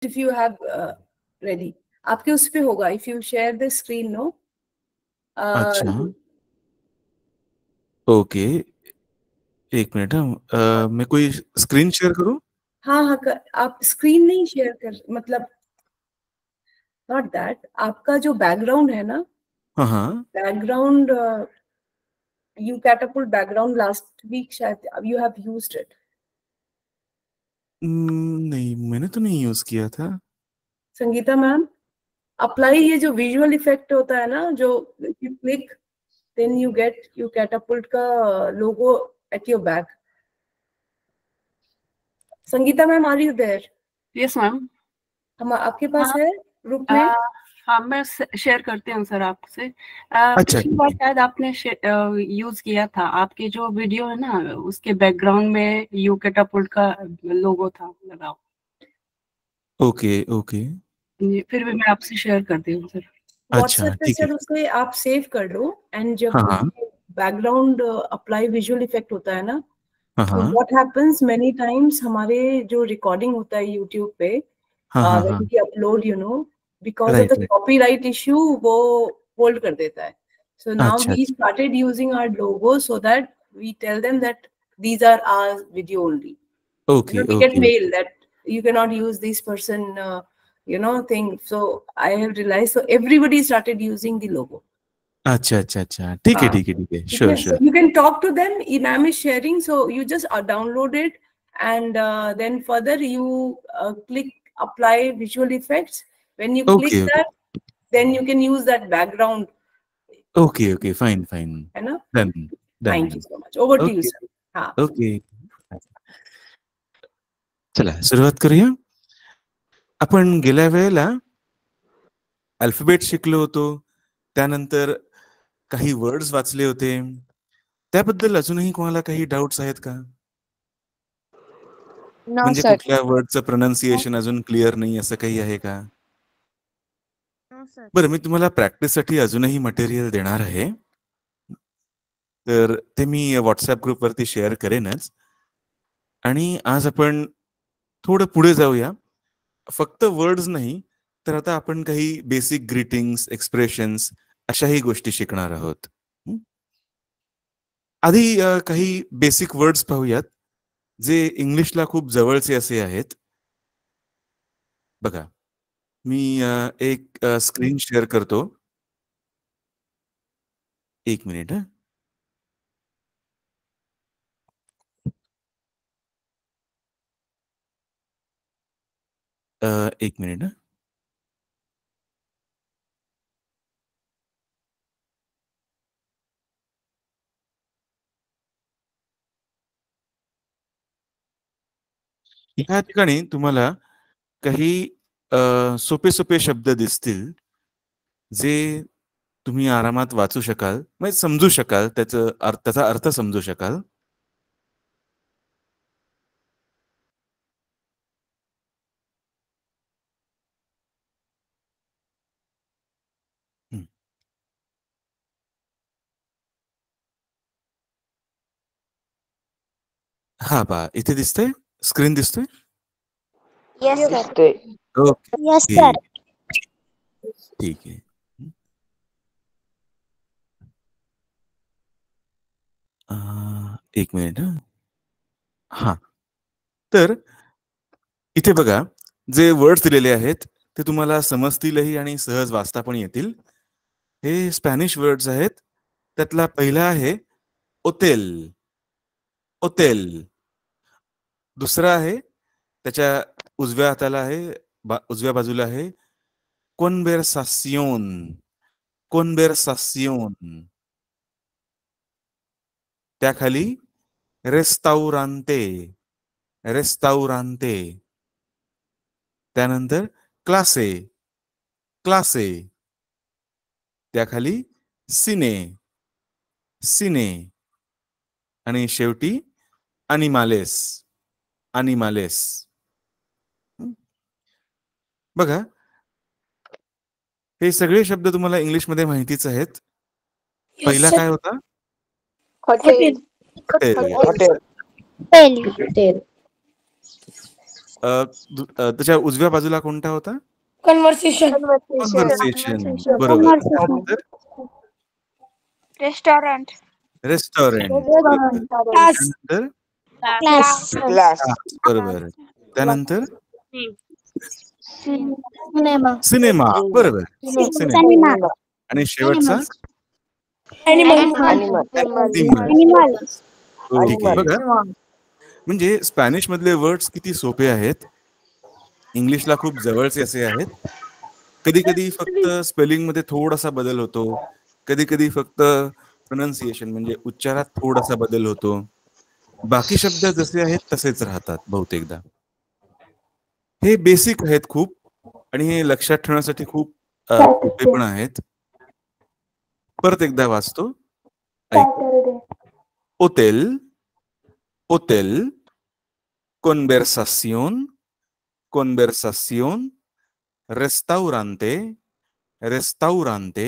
if you have ready. आपके उस पे होगा if you share the screen, no? अच्छा, okay, एक मिनट। मैं कोई स्क्रीन शेयर करूं? हाँ हाँ, आप स्क्रीन नहीं शेयर कर, मतलब नॉट दैट, आपका जो बैकग्राउंड है ना, हाँ, background, you catapult background last week शायद you have used it. नहीं, मैंने तो नहीं यूज किया था। संगीता मैम, अप्लाई ये जो विजुअल इफेक्ट होता है ना, जो you click then you get you catapult का logo at your back. Sangeeta ma'am, are you there? Yes ma'am. हम आपके पास हाँ, है ग्रुप में? हाँ, मैं शेयर करती हूँ सर आपसे। अच्छा, पिछली बार शायद आपने यूज किया था, आपके जो वीडियो है ना उसके बैकग्राउंड में यू कैटापुल्ट का लोगो था लगा। ओके ओके, फिर भी मैं आपसे शेयर करती हूँ सर। अच्छा, व्हाट्सएप पे ठीक है। सर उसे आप सेव कर लो, एंड जब हाँ, बैकग्राउंड अप्लाई विजुअल इफेक्ट होता है ना, हाँ, तो हाँ, व्हाट हैपेंस मेनी टाइम्स, हमारे जो रिकॉर्डिंग होता है यूट्यूब पे, हाँ, हाँ, व्हेन हाँ, we upload, you know, because of right the right, copyright issue, वो होल्ड कर देता है. So now अच्छा we started using our logo so that we tell them that these are our video only. Okay We get okay, mail that you cannot use this person, thing. So I have realized, so everybody started using the logo. अच्छा अच्छा अच्छा, ठीक है ठीक है ठीक है, sure So sure, you can talk to them. Ma'am is sharing, so you just download it, and then further you click apply visual effects. When you click okay okay, that, then you can use that background. Okay okay, fine fine, है ना? Done done, Thank you so much. Over to you, okay sir. हाँ. Okay, चला सुरुवात करूया. आपण गेल्या वेळेला alphabet शिकलो होतो, त्यानंतर काही वर्ड्स वाचले होते. त्याबद्दल अजूनही कोणाला काही डाउट्स आहेत का? म्हणजे कुठल्या वर्डचं प्रोनाउन्सिएशन अजून क्लिअर नाही, असं काही आहे का? बरं, मी तुम्हाला प्रॅक्टिससाठी अजूनही मटेरियल देणार आहे, तर ते मी व्हॉट्सअप ग्रुपवरती शेअर करेनच. आणि आज आपण थोडं पुढे जाऊया. फक्त वर्ड्स नाही, तर आता आपण काही बेसिक ग्रीटिंग्स, एक्सप्रेशन्स अशाही गोष्टी शिकणार आहोत. आधी काही बेसिक वर्ड्स पाहूयात, जे इंग्लिशला खूप जवळचे असे आहेत. बघा, मी एक स्क्रीन शेअर करतो. एक मिनिट. एक मिनिट. या ठिकाणी तुम्हाला काही सोपे सोपे शब्द दिसतील, जे तुम्ही आरामात वाचू शकाल, म्हणजे समजू शकाल, त्याचा अर्थ समजू शकाल. हा पहा, इथे दिसतंय, स्क्रीन दिसतोय. ओके, ठीक आहे. एक मिनिट. हा, तर इथे बघा, जे वर्ड्स दिलेले आहेत ते तुम्हाला समजतीलही आणि सहज वाचता पण येतील. हे स्पॅनिश वर्ड्स आहेत. त्यातला पहिला आहे ओतेल. ओतेल. दुसरा आहे, त्याच्या उजव्या हाताला आहे, उजव्या बाजूला आहे कॉन्व्हर्सासियोन. कॉन्व्हर्सासियोन. त्याखाली रेस्टाउरांते. रेस्टाउरांते. त्यानंतर क्लासे. क्लासे. त्याखाली सिने. सिने. आणि शेवटी अनिमालेस. अनिमालेस. बघा, हे सगळे शब्द तुम्हाला इंग्लिश मध्ये माहितीच आहेत. पहिला काय होता? हॉटेल. हॉटेल. त्याच्या उजव्या बाजूला कोणता होता? कन्व्हर्सेशन. कन्व्हर्सेशन. बरोबर. त्यानंतर रेस्टॉरंट. त्यानंतर क्लास. बरोबर. त्यानंतर सिनेमा. सिनेमा. बरोबर. सिनेमा. आणि शेवटचा एनिमल. ठीक आहे. बघा, म्हणजे स्पॅनिश मधले वर्ड्स किती सोपे आहेत, इंग्लिशला खूप जवळचे असे आहेत. कधी कधी फक्त स्पेलिंग मध्ये थोडासा बदल होतो, कधी कधी फक्त प्रोनाउन्सिएशन म्हणजे उच्चारात थोडासा बदल होतो. बाकी शब्द जसे आहेत तसेच राहतात बहुतेकदा. हे बेसिक आहेत खूप, आणि हे लक्षात ठेवण्यासाठी खूप सोपे पण आहेत. परत एकदा वाचतो. Hotel, hotel, conversación, conversación, restaurante, restaurante,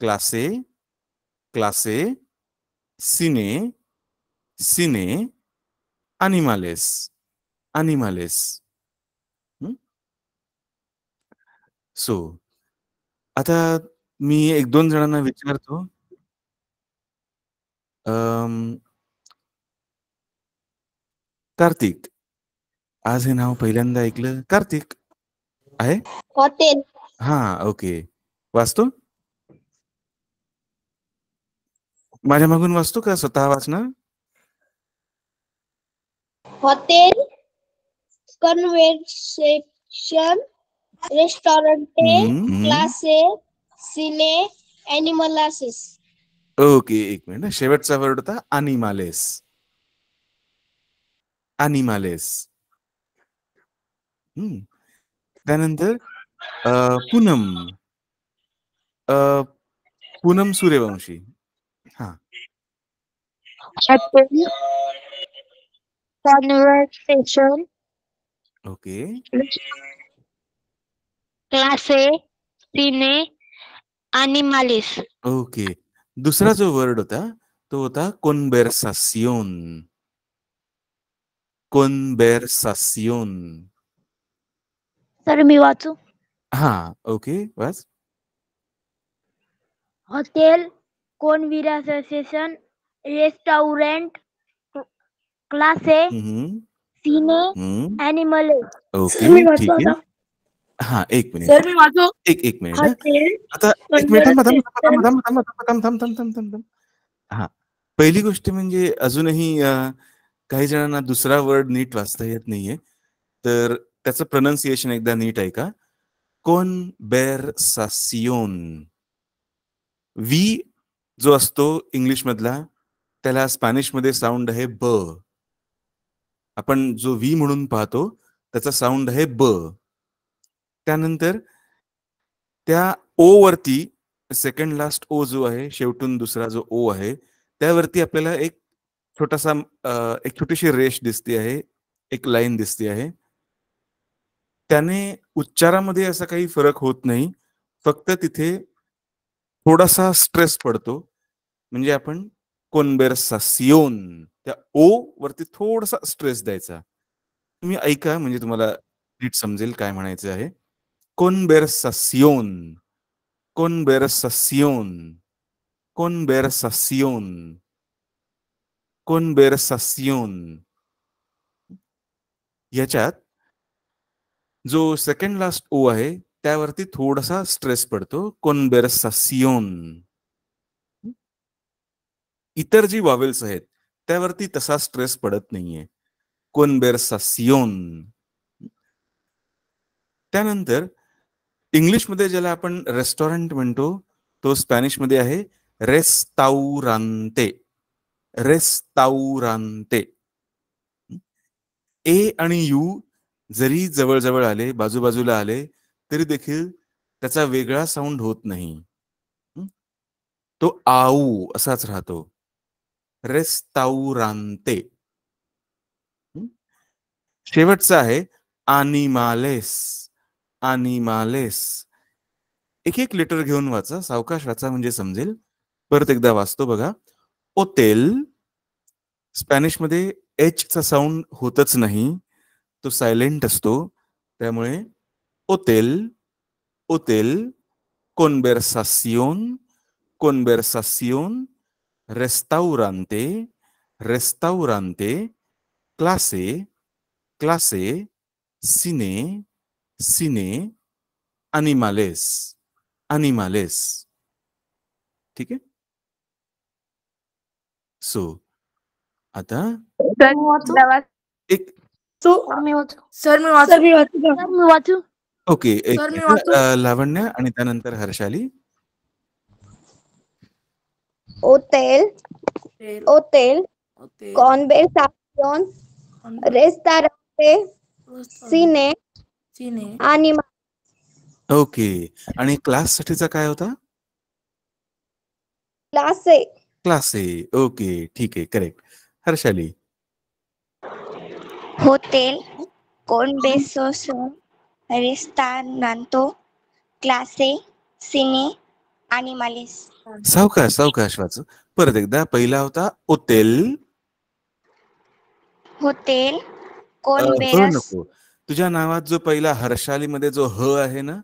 clase, clase, cine, cine, animales, animales. So आता मी एक दोन जणांना विचारतो. कार्तिक, आज हे नाव पहिल्यांदा ऐकलं. कार्तिक आहे? हॉटेल. हा, ओके. वाचतो, माझ्या मागून वाचतो का स्वतः वाचणार? हॉटेल, कन्व्हर्सेशन, रेस्टॉरंटे, क्लासे, सिने, एनिमलासिस. ओके, एक मिनिट. शेवटचा वर्ड होता अनिमालेस. अनिमालेस. त्यानंतर पूनम, पूनम सूर्यवंशी. हा, हॉटेल, कन्व्हर्सेशन, ओके. क्लासे, सिने, एनिमलिस. ओके. दुसरा जो वर्ड होता तो होता कॉन्व्हर्सासियोन. कॉन्व्हर्सासियोन. सर मी वाचू? हा, ओके, वाच. हॉटेल, कन्व्हर्सेशन, रेस्टॉरंट, क्लासे, सिने, एनिमलिस. ओके, ठीक आहे. हा, एक मिनिट. सर मी वाचू? एक मिनिट. आता एक मिनिट. हा, पहिली गोष्ट म्हणजे अजूनही काही जणांना दुसरा वर्ड नीट वाचता येत नाहीये, तर त्याचं प्रोनाउन्सिएशन एकदा नीट ऐका. कॉन्व्हर्सासियोन. वी जो असतो इंग्लिश मधला, त्याला स्पॅनिश मध्ये साऊंड आहे ब. आपण जो वी म्हणून पाहतो त्याचा साऊंड आहे ब. त्यानंतर त्या ओ वरती सेकंड लास्ट ओ जो आहे, शेवटून दुसरा जो ओ आहे, त्यावरती आपल्याला एक छोटासा एक छोटीशी रेष दिसते आहे, एक लाईन दिसते आहे. त्याने उच्चारामध्ये असा काही फरक होत नाही, फक्त तिथे थोडासा स्ट्रेस पडतो. म्हणजे आपण कॉन्व्हर्सासियोन, त्या ओ वरती थोडासा स्ट्रेस द्यायचा. तुम्ही ऐका म्हणजे तुम्हाला नीट समजेल काय म्हणायचं आहे. कॉन्व्हर्सासियोन, कॉन्व्हर्सासियोन, कॉन्व्हर्सासियोन, कॉन्व्हर्सासियोन. याच्यात जो सेकंड लास्ट ओ आहे त्यावरती थोडासा स्ट्रेस पडतो. कॉन्व्हर्सासियोन. इतर जी वॉवेल्स आहेत त्यावरती तसा स्ट्रेस पडत नाहीये. कॉन्व्हर्सासियोन. त्यानंतर इंग्लिश मध्ये ज्याला आपण रेस्टॉरंट म्हणतो, तो स्पॅनिश मध्ये आहे रेस्ताउरांते. रेस्ताउरांते. ए आणि यू जरी जवळ आले, बाजूबाजूला आले, तरी देखील त्याचा वेगळा साऊंड होत नाही. तो आऊ असाच राहतो. रेस्ताउरांते. शेवटचा आहे अनिमालेस. अनिमालेस. एक एक लेटर घेऊन वाचा, सावकाश वाचा म्हणजे समजेल. परत एकदा वाचतो बघा. होटेल, स्पॅनिश मध्ये एच चा साऊंड होतच नाही, तो सायलेंट असतो, त्यामुळे होतेल, होतेल, conversación, conversación, restaurante, restaurante, clase, clase, cine, cine, animales, animales. ठीक आहे. सो आता एक ओके, एक लावण्य आणि त्यानंतर Harshali. Hotel, hotel, conversación, restaurante, cine, animal. Okay, आणि क्लास साठीचा काय होता? क्लासे. क्लासे. ओके, ठीक आहे, correct. Harshali. Hotel, conversación, restaurante, clase, cine, animales. सावकाश सावकाश वाच. परत एकदा. पहिला होता होटेल. होटेल, नको. तुझ्या नावात जो पहिला हर्षाली मध्ये जो ह आहे ना,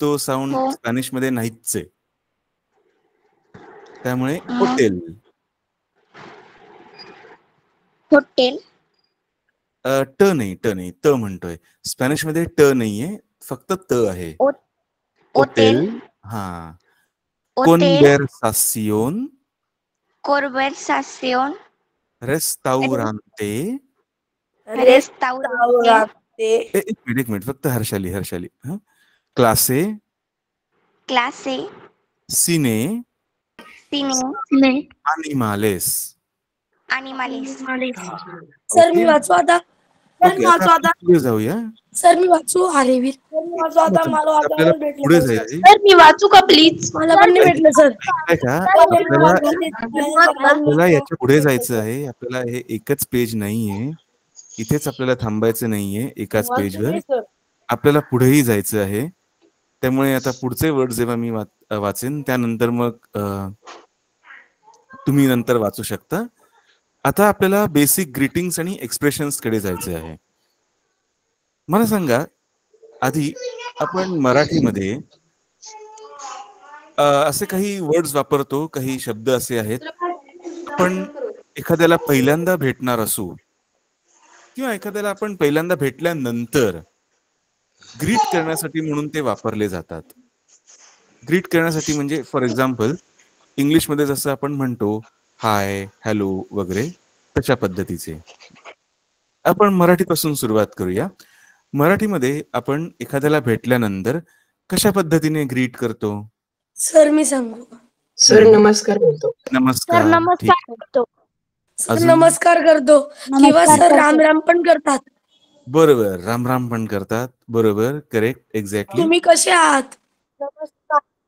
तो साऊंड स्पॅनिश मध्ये नाहीच आहे. त्यामुळे होटेल. होटेल, ट नाही, त म्हणतोय. स्पॅनिश मध्ये ट नाहीये, फक्त त आहे. होटेल. हा. Conversación, conversación, restaurante. restaurante, एक मिनिट फक्त हर्षाली. क्लासे, clase, cine, cine, animales. Sir मी वाचू आता. पुढे जाऊया. सर मी वाचू. हरेवीर आपल्याला पुढे जायचं. सर मी वाचू का प्लीज? मला पण नाही भेटलं सर. आपल्याला याच्या पुढे जायचं आहे. आपल्याला हे एकच पेज नाहीये, इथेच आपल्याला थांबायचं नाहीये एकाच पेजवर. आपल्याला पुढेही जायचं आहे. त्यामुळे आता पुढचे वर्ड जेव्हा मी वाचेन त्यानंतर मग तुम्ही नंतर वाचू शकता. आता आपल्याला बेसिक ग्रीटिंग्स आणि एक्सप्रेशन्स कडे जायचे आहे. मला सांगा, आधी आपण मराठीमध्ये असे काही वर्ड्स वापरतो, काही शब्द असे आहेत, आपण एखाद्याला पहिल्यांदा भेटणार असू किंवा एखाद्याला आपण पहिल्यांदा भेटल्यानंतर ग्रीट करण्यासाठी म्हणून ते वापरले जातात. ग्रीट करण्यासाठी म्हणजे फॉर एक्झाम्पल इंग्लिशमध्ये जसं आपण म्हणतो हाय, हॅलो वगैरे, तशा पद्धतीचे. आपण मराठीपासून सुरुवात करूया. मराठीमध्ये आपण एखाद्याला भेटल्यानंतर कशा पद्धतीने ग्रीट करतो? सर मी सांगू. सर नमस्कार बोलतो. नमस्कार. सर नमस्कार करतो किंवा सर राम राम पण करतात. बरोबर, राम राम पण करतात. बरोबर, करेक्ट, एक्झॅक्टली. तुम्ही कसे आहात?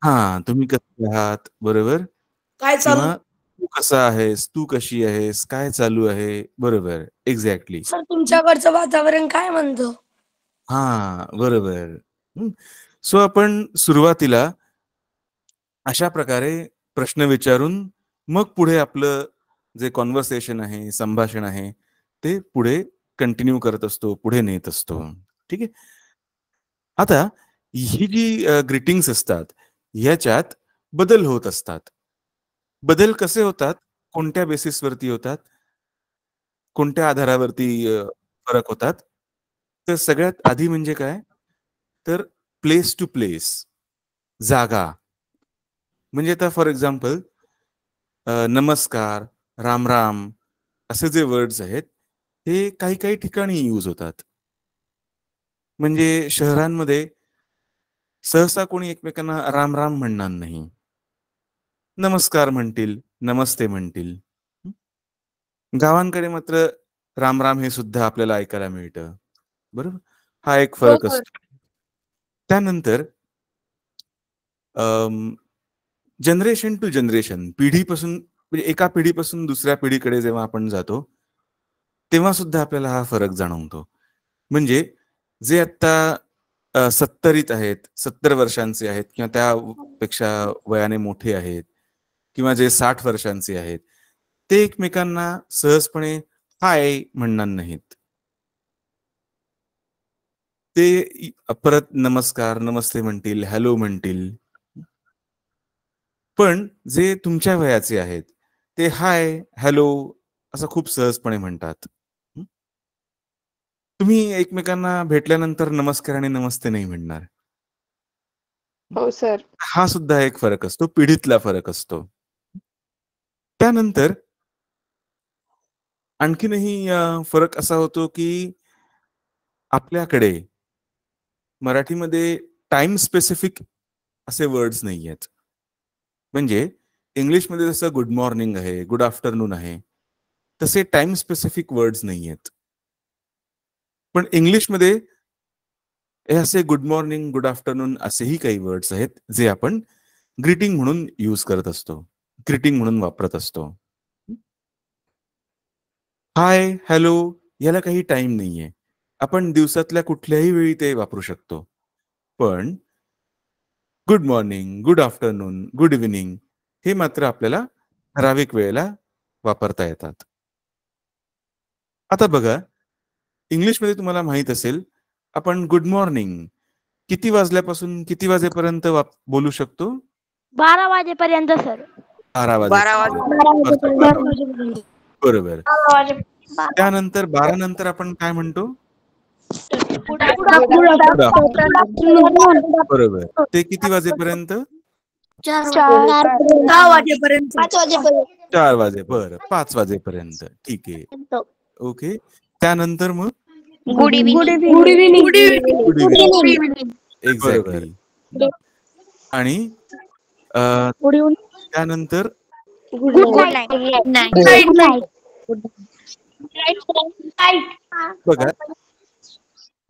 हा, तुम्ही कसे आहात? बरोबर. काय चालू? तू कसा आहेस? तू कशी आहेस? काय चालू आहे? बरोबर, एक्झॅक्टली. सर तुमच्याकडचं वातावरण काय म्हणतो? हा, बरोबर. सो आपण सुरुवातीला अशा प्रकारे प्रश्न विचारून मग पुढे आपलं जे कॉन्व्हर्सेशन आहे, संभाषण आहे, ते पुढे कंटिन्यू करत असतो, पुढे नेत असतो. ठीक आहे. आता ही जी ग्रीटिंग्स असतात याच्यात बदल होत असतात. बदल कसे होतात? कोणत्या बेसिसवरती होतात? कोणत्या आधारावरती फरक होतात? तर सगळ्यात आधी म्हणजे काय? तर प्लेस टू प्लेस, जागा. म्हणजे आता फॉर एक्झाम्पल नमस्कार, राम राम असे जे वर्ड्स आहेत हे काही काही ठिकाणी यूज होतात. म्हणजे शहरांमध्ये सहसा कोणी एकमेकांना राम राम म्हणणार नाही, नमस्कार म्हणतील, नमस्ते म्हणतील. गावांकडे मात्र राम राम हे सुद्धा आपल्याला ऐकायला मिळतं. बरोबर, हा एक फरक असतो. त्यानंतर जनरेशन टू जनरेशन, पिढीपासून म्हणजे एका पिढीपासून दुसऱ्या पिढीकडे जेव्हा आपण जातो तेव्हा सुद्धा आपल्याला हा फरक जाणवतो. म्हणजे जे आता 70ीत आहेत, 70 वर्षांचे आहेत किंवा त्यापेक्षा वयाने मोठे आहेत किंवा जे 60 वर्षांचे आहेत, ते एकमेकांना सहजपणे हाय म्हणणार नाहीत. ते परत नमस्कार, नमस्ते म्हणतील, हॅलो म्हणतील. पण जे तुमच्या वयाचे आहेत ते हाय, हॅलो असं खूप सहजपणे म्हणतात. तुम्ही एकमेकांना भेटल्यानंतर नमस्कार आणि नमस्ते नाही म्हणणार. हो सर. हा सुद्धा एक फरक असतो, पिढीतला फरक असतो. त्यानंतर आणखीनही फरक असा होतो की आपल्याकडे मराठीमध्ये टाइम स्पेसिफिक असे वर्ड्स नाही आहेत. म्हणजे इंग्लिशमध्ये जसं गुड मॉर्निंग आहे, गुड आफ्टरनून आहे, तसे टाइम स्पेसिफिक वर्ड्स नाही आहेत. पण इंग्लिशमध्ये हे असे गुड मॉर्निंग, गुड आफ्टरनून असेही काही वर्ड्स आहेत जे आपण ग्रीटिंग म्हणून यूज करत असतो, ग्रीटिंग म्हणून वापरत असतो. हाय, हॅलो याला काही टाइम नाहीये. आपण दिवसातल्या कुठल्याही वेळी ते वापरू शकतो. पण good morning, good afternoon, good evening हे मात्र आपल्याला ठराविक वेळेला वापरता येतात. आता बघा, इंग्लिशमध्ये तुम्हाला माहित असेल, आपण गुड मॉर्निंग किती वाजल्यापासून किती वाजेपर्यंत बोलू शकतो? 12 वाजेपर्यंत सर. 12 वाजेपर्यंत. बरोबर. त्यानंतर 12 नंतर आपण काय म्हणतो? बरोबर. ते किती वाजेपर्यंत? 4 वाजेपर्यंत. 4 वाजे. बरं, 5 वाजेपर्यंत. ठीक आहे. ओके. त्यानंतर मग गुड इव्हनिंग. एक्झॅक्टली. आणि त्यानंतर गुड नाईट. बघा,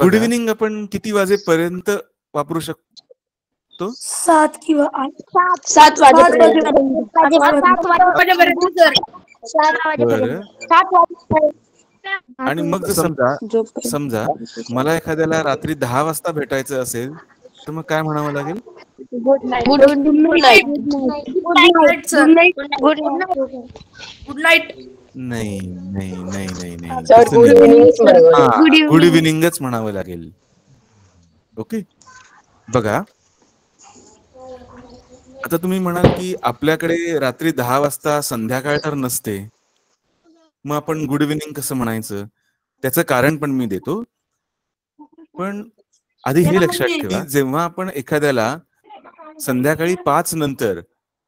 गुड इव्हनिंग आपण किती वाजेपर्यंत वापरू शकतो? 7 किंवा 8. 7 बरं. आणि मग जर समजा मला एखाद्याला रात्री 10 वाजता भेटायचं असेल तर मग काय म्हणावं लागेल? Good night. नाही नाही नाही नाही नाही सर तसं गुड नाही. इव्हनिंग. गुड इव्हनिंगच म्हणावं लागेल. ओके. बघा, आता तुम्ही म्हणाल की आपल्याकडे रात्री 10 वाजता संध्याकाळ तर नसते, मग आपण गुड इव्हनिंग कसं म्हणायचं? त्याचं कारण पण मी देतो. पण आधी हे लक्षात ठेवा, जेव्हा आपण एखाद्याला संध्याकाळी 5 नंतर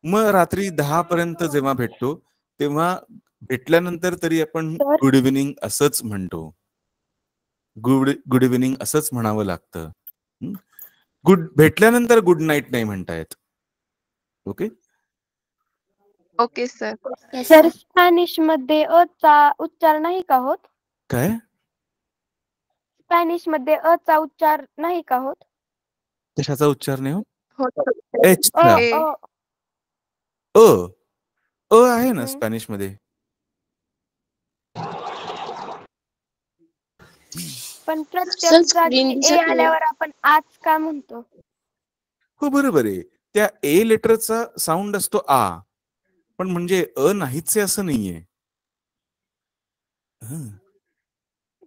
मग रात्री 10 पर्यंत जेव्हा भेटतो, तेव्हा भेटल्यानंतर तरी आपण गुड इव्हनिंग असंच म्हणतो. गुड इव्हनिंग असंच म्हणावं लागतं. भेटल्यानंतर गुड नाईट नाही म्हणता येत. Okay. Okay sir. Sir, Spanish मध्ये अ चा उच्चार नाही का होत? काय? स्पॅनिश मध्ये अ चा उच्चार नाही का होत? कशाचा उच्चार नाही होत? अ एचचा. अ आहे ना हम्म. स्पॅनिश मध्ये. पण प्रत्येक जागी ए आल्यावर आपण आज का म्हणतो? हो बरोबर आहे. त्या ए लेटरचा साऊंड असतो आ, पण म्हणजे अ नाहीच आहे असं नाहीये.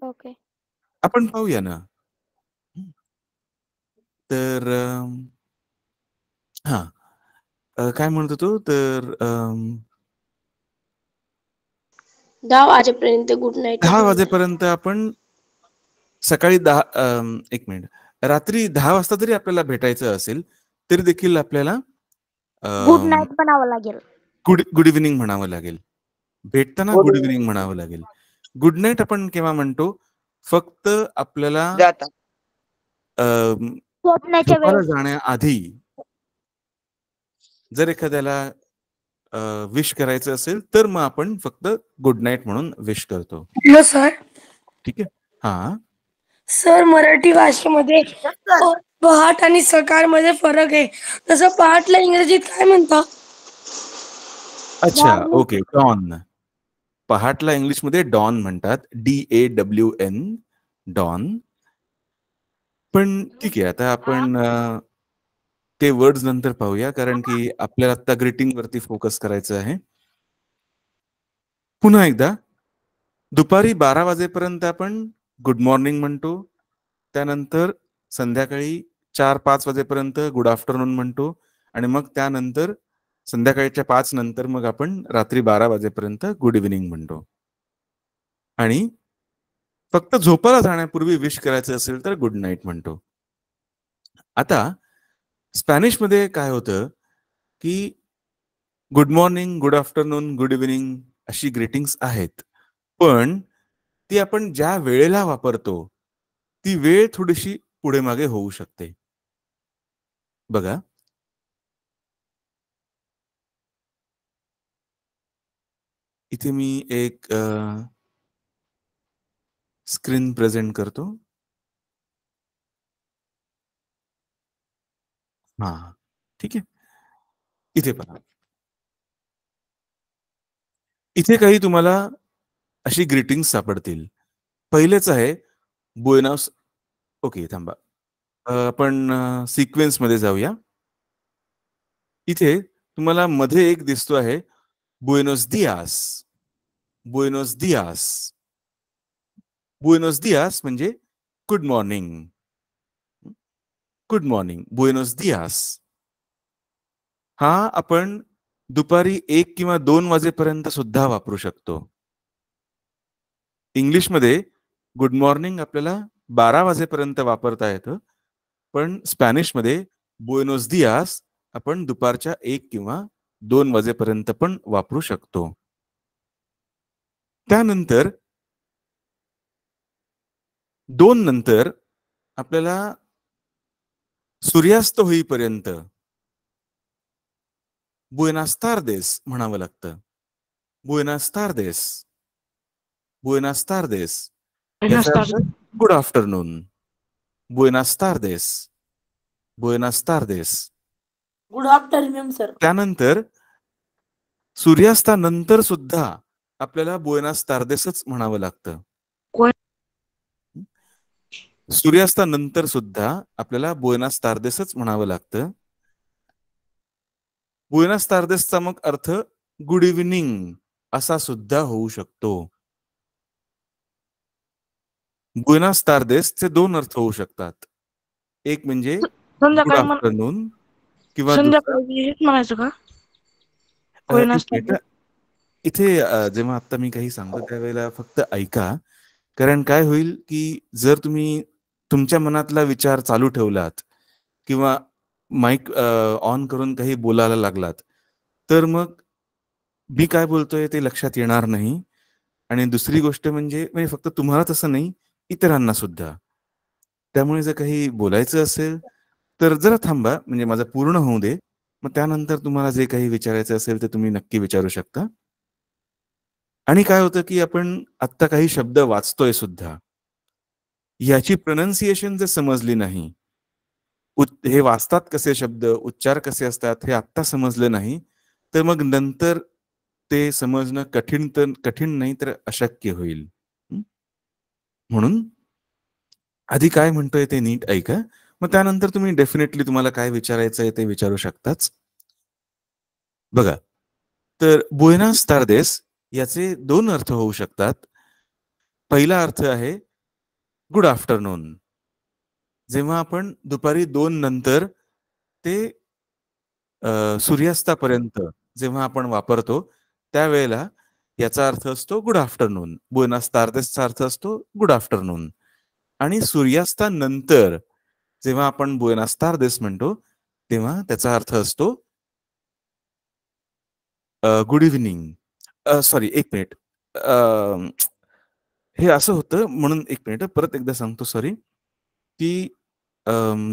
ओके. आपण पाहूया ना. तर काय म्हणतो तो? तर 10 वाजेपर्यंत गुड नाईट. 10 वाजेपर्यंत आपण सकाळी 10 एक मिनिट, रात्री 10 वाजता जरी आपल्याला भेटायचं असेल तरी देखील आपल्याला गुड नाईट म्हणावं लागेल. गुड इव्हनिंग म्हणावं लागेल. भेटताना गुड इव्हनिंग म्हणावं लागेल. गुड नाईट आपण केव्हा म्हणतो? फक्त आपल्याला झोपण्याच्या झोपायला वेळेस. जाण्याआधी जर एखाद्याला विश करायचं असेल तर मग आपण फक्त गुड नाईट म्हणून विश करतो. Hello sir. ठीक आहे. हा सर, मराठी भाषेमध्ये पहाट आणि सकाळ मध्ये फरक आहे. तसं पहाटला इंग्रजीत काय म्हणतात? अच्छा, ओके. डॉन. पहाटला इंग्लिशमध्ये डॉन म्हणतात. DAWN, dawn. पण ठीक आहे, आता आपण ते वर्ड्स नंतर पाहूया, कारण की आपल्याला आता ग्रीटिंग वरती फोकस करायचं आहे. पुन्हा एकदा, दुपारी 12 वाजेपर्यंत आपण गुड मॉर्निंग म्हणतो. त्यानंतर संध्याकाळी 4-5 वाजेपर्यंत गुड आफ्टरनून म्हणतो आणि मग त्यानंतर संध्याकाळच्या 5 नंतर मग आपण रात्री 12 वाजेपर्यंत गुड इव्हनिंग म्हणतो. आणि फक्त झोपायला जाण्यापूर्वी विश करायचं असेल तर गुड नाईट म्हणतो. आता स्पॅनिशमध्ये काय होतं की good morning, good afternoon, good evening अशी ग्रीटिंग्स आहेत, पण ती आपण ज्या वेळेला वापरतो ती वेळ थोडीशी पुढे मागे होऊ शकते. बघा, इथे मी एक स्क्रीन प्रेझेंट करतो. हा, ठीक आहे. इथे पहा, इथे काही तुम्हाला अशी ग्रीटिंग्स सापडतील. पहिलेच आहे बुएनॉस. ओके, थांबा, आपण सिक्वेन्स मध्ये जाऊया. इथे तुम्हाला मध्ये एक दिसतो आहे बुएनोस दियास. बुएनोस दियास, बुएनोस दियास म्हणजे गुड मॉर्निंग. गुड मॉर्निंग, बुएनोस दियास. हा आपण दुपारी 1 किंवा 2 वाजेपर्यंत सुद्धा वापरू शकतो. इंग्लिशमध्ये गुड मॉर्निंग आपल्याला 12 वाजेपर्यंत वापरता येतं, पण स्पॅनिशमध्ये बुएनोस दियास आपण दुपारच्या 1 किंवा 2 वाजेपर्यंत पण वापरू शकतो. त्यानंतर 2 नंतर आपल्याला सूर्यास्त होईपर्यंत बुएनास तार्देस म्हणावं लागतं. बुएनास तार्देस, बुएनास तार्देस, गुड आफ्टरनून. बुएनास तार्देस, बुएनास तार्देस, गुड आफ्टरनून सर. त्यानंतर सूर्यास्तानंतर सुद्धा आपल्याला बुएनास तार्देसच म्हणावं लागतं. सूर्यास्तानंतर सुद्धा आपल्याला बुएनास तार्देसच म्हणावं लागतं. बुएनास तार्देसचा मग अर्थ गुड इव्हनिंग असा सुद्धा होऊ शकतो. बुएनास तार्देसचे 2 अर्थ होऊ शकतात. एक म्हणजे गुड आफ्टरनून किंवा म्हणायचं का? इथे जेव्हा आता मी काही सांगतो त्यावेळेला फक्त ऐका, कारण काय होईल की जर तुम्ही तुमच्या मनातला विचार चालू ठेवलात किंवा माईक ऑन करून काही बोलायला लागलात तर मग मी काय बोलतोय ते लक्षात येणार नाही. आणि दुसरी गोष्ट म्हणजे फक्त तुम्हालाच असं नाही, इतरांना सुद्धा. त्यामुळे जर काही बोलायचं असेल तर जरा थांबा, म्हणजे माझं पूर्ण होऊ दे, मग त्यानंतर तुम्हाला जे काही विचारायचं असेल ते तुम्ही नक्की विचारू शकता. आणि काय होतं की आपण आत्ता काही शब्द वाचतोय सुद्धा, याची प्रोनाउन्सिएशन जर समजली नाही, हे वाचतात कसे शब्द, उच्चार कसे असतात हे आत्ता समजलं नाही, तर मग नंतर ते समजणं कठीण नाही तर अशक्य होईल. म्हणून आधी काय म्हणतोय ते नीट ऐका, मग त्यानंतर तुम्ही डेफिनेटली तुम्हाला काय विचारायचं आहे ते विचारू शकताच. बघा, तर बुएनास तार्देस याचे 2 अर्थ होऊ शकतात. पहिला अर्थ आहे गुड आफ्टरनून. जेव्हा आपण दुपारी 2 नंतर ते सूर्यास्तापर्यंत जेव्हा आपण वापरतो त्यावेळेला याचा अर्थ असतो गुड आफ्टरनून. बुएनास तार्देसचा अर्थ असतो गुड आफ्टरनून. आणि सूर्यास्तानंतर जेव्हा आपण बुएनास तार्देस म्हणतो तेव्हा त्याचा अर्थ असतो गुड इव्हनिंग. सॉरी, 1 मिनिट, हे असं होतं म्हणून 1 मिनिट परत एकदा सांगतो. सॉरी, की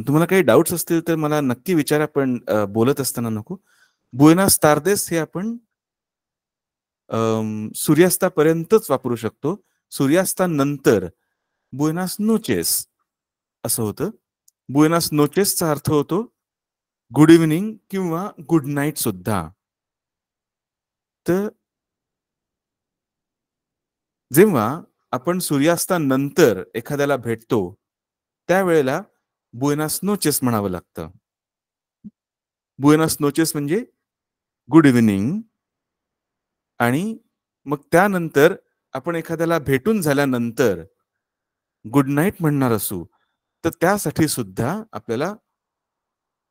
तुम्हाला काही डाऊट्स असतील तर मला नक्की विचारा, पण बोलत असताना नको. बुएनास तार्देस हे आपण सूर्यास्तापर्यंतच वापरू शकतो. सूर्यास्तानंतर बुएनास नोचेस असं होतं. बुएनास नोचेसचा अर्थ होतो गुड इव्हनिंग किंवा गुड नाईट सुद्धा. तर जेव्हा आपण सूर्यास्तानंतर एखाद्याला भेटतो त्यावेळेला बुएनास नोचेस म्हणावं लागतं. बुएनास नोचेस म्हणजे गुड इव्हनिंग. आणि मग त्यानंतर आपण एखाद्याला भेटून झाल्यानंतर गुड नाईट म्हणणार असू तर त्यासाठी सुद्धा आपल्याला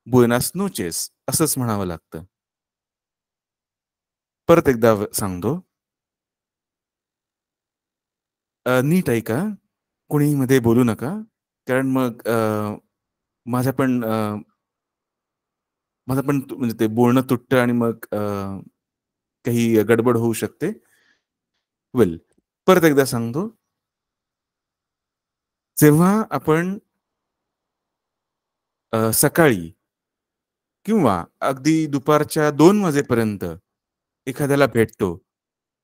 बुएनास नोचेस असंच म्हणावं लागतं. परत एकदा सांगतो, नीट ऐका, कोणी मध्ये बोलू नका, कारण मग माझं पण म्हणजे ते बोलणं तुटतं आणि मग काही गडबड होऊ शकते. वेल, परत एकदा सांगतो, जेव्हा आपण सकाळी किंवा अगदी दुपारच्या 2 वाजेपर्यंत एखाद्याला भेटतो,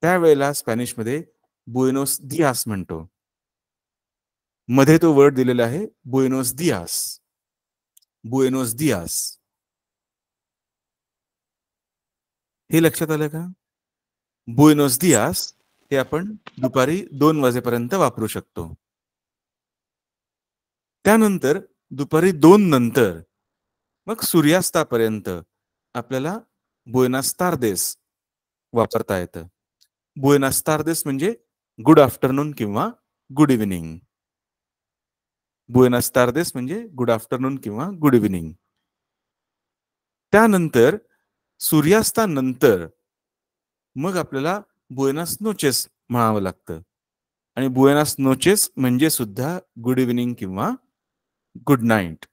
त्यावेळेला स्पॅनिशमध्ये बुएनोस दियास म्हणतो. मध्ये तो वर्ड दिलेला आहे बुएनोस दियास. बुएनोस दियास हे लक्षात आलं का? बुएनोस दियास हे आपण दुपारी 2 वाजेपर्यंत वापरू शकतो. त्यानंतर दुपारी 2 नंतर मग सूर्यास्तापर्यंत आपल्याला बुएनास तार्देस वापरता येतं. बुएनास तार्देस म्हणजे गुड आफ्टरनून किंवा गुड इव्हिनिंग. बुएनास तार्देस म्हणजे गुड आफ्टरनून किंवा गुड इव्हिनिंग. त्यानंतर सूर्यास्तानंतर मग आपल्याला बुएनास नोचेस म्हणावं लागतं. आणि बुएनास नोचेस म्हणजे सुद्धा गुड इव्हिनिंग किंवा गुड नाईट.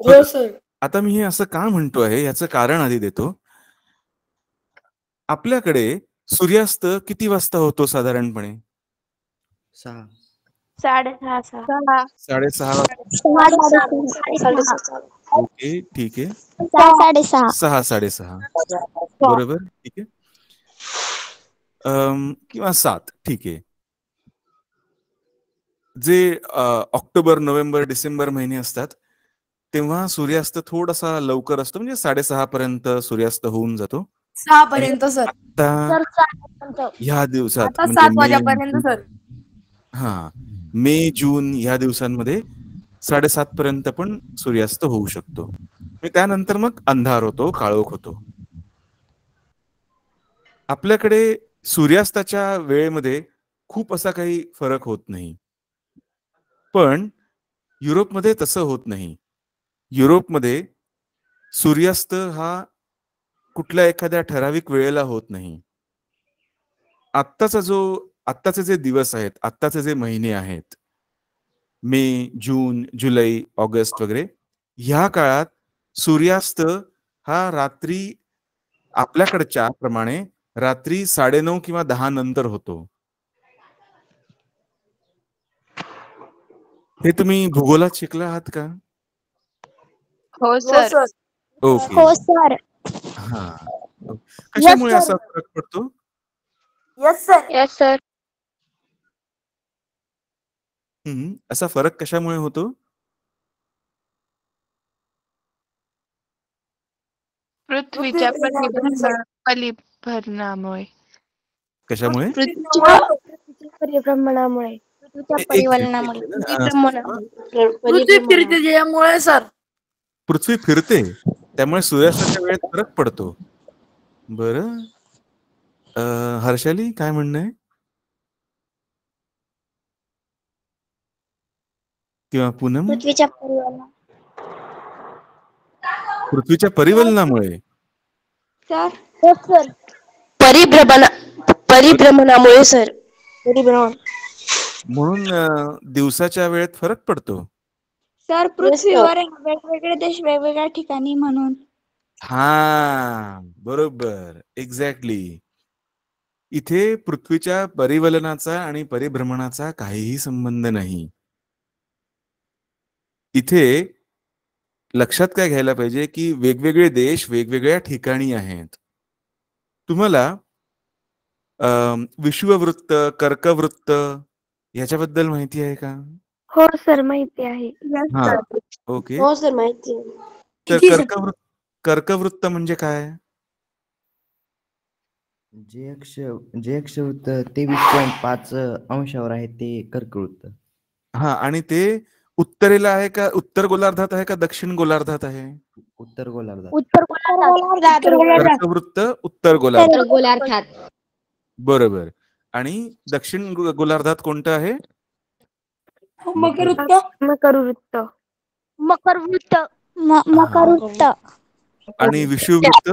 हो सर. आता मी हे असं का म्हणतो आहे याचं कारण आधी देतो. आपल्याकडे सूर्यास्त किती वाजता होतो साधारणपणे? 6:30. 6:30. ओके, ठीक आहे. 6:30. 6:30. बरोबर, ठीक आहे. किंवा 7, ठीक आहे. जे ऑक्टोबर, नोव्हेंबर, डिसेंबर महिने असतात तेव्हा सूर्यास्त थोडासा लवकर असतो, म्हणजे 6:30 पर्यंत सूर्यास्त होऊन जातो. 6 पर्यंत सर. ह्या दिवसात 7 वाजेपर्यंत सर. मे, जून ह्या दिवसांमध्ये 7:30 पर्यंत पण सूर्यास्त होऊ शकतो. त्यानंतर मग अंधार होतो, काळोख होतो. आपल्याकडे सूर्यास्ताच्या वेळेमध्ये खूप असा काही फरक होत नाही, पण युरोपमध्ये तसं होत नाही. युरोपमध्ये सूर्यास्त हा कुठल्या एखाद्या ठराविक वेळेला होत नाही. आत्ताचे जे दिवस आहेत, आत्ताचे जे महिने आहेत, मे, जून, जुलै, ऑगस्ट वगैरे, ह्या काळात सूर्यास्त हा रात्री आपल्याकडच्या प्रमाणे रात्री 9:30 किंवा 10 नंतर होतो. हे तुम्ही भूगोलात शिकला आहात का? हो सर. ओके. हो सर. हा, कशामुळे असा फरक पडतो? Yes sir. Yes sir. असा फरक कशामुळे होतो? पृथ्वीच्या परिभ्रमणामुळे. कशामुळे? परिभ्रमणामुळे. पृथ्वी फिरते त्यामुळे सर. पृथ्वी फिरते त्यामुळे सूर्यास्ताच्या वेळेत फरक पडतो. बरं, हर्षाली काय म्हणणं आहे? किंवा पूनम? पृथ्वीच्या परिवलनामुळे. परिभ्रमणामुळे सर. परिभ्रमण म्हणून दिवसाच्या वेळेत फरक पडतो. सर, पृथ्वीवर वेगवेगळे देश वेगवेगळ्या ठिकाणी म्हणून. हा, बरोबर, एक्झॅक्टली. इथे पृथ्वीच्या परिवलनाचा आणि परिभ्रमणाचा काहीही संबंध नाही. इथे लक्षात काय घ्यायला पाहिजे की वेगवेगळे देश वेगवेगळ्या ठिकाणी आहेत. तुम्हाला विषुववृत्त, कर्कवृत्त याच्याबद्दल माहिती आहे का? हो सर, माहिती आहे. ओके. हो सर, माहिती आहे. तर कर्कवृत्त म्हणजे काय? जे अक्षवृत्त 23.5 अंशावर आहे ते कर्कवृत्त. हा, आणि ते उत्तरेला आहे का, उत्तर गोलार्धात आहे का दक्षिण गोलार्धात आहे? उत्तर गोलार्धात. कर्कवृत्त उत्तर गोलार्धात. बरोबर. आणि दक्षिण गोलार्धात कोणतं आहे? मकर वृत्त. मकर वृत्त. मकर वृत्त. मकर वृत्त. आणि विषुववृत्त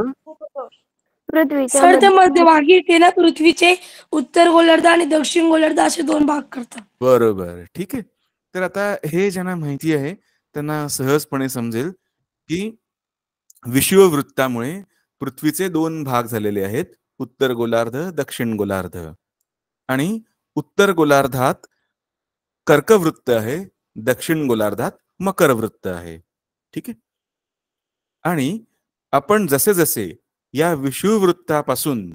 पृथ्वीच्या सर ते मध्यभागी येते ना पृथ्वीचे उत्तर गोलार्ध आणि दक्षिण गोलार्ध असे 2 भाग करतात. बरोबर. ठीक आहे. तर आता हे ज्यांना माहिती आहे त्यांना सहजपणे समजेल की विषुववृत्तामुळे पृथ्वीचे 2 भाग झालेले आहेत, उत्तर गोलार्ध, दक्षिण गोलार्ध. आणि उत्तर गोलार्धात कर्कवृत्त आहे, दक्षिण गोलार्धात मकर वृत्त आहे. ठीक आहे. आणि आपण जसे जसे या विषुववृत्तापासून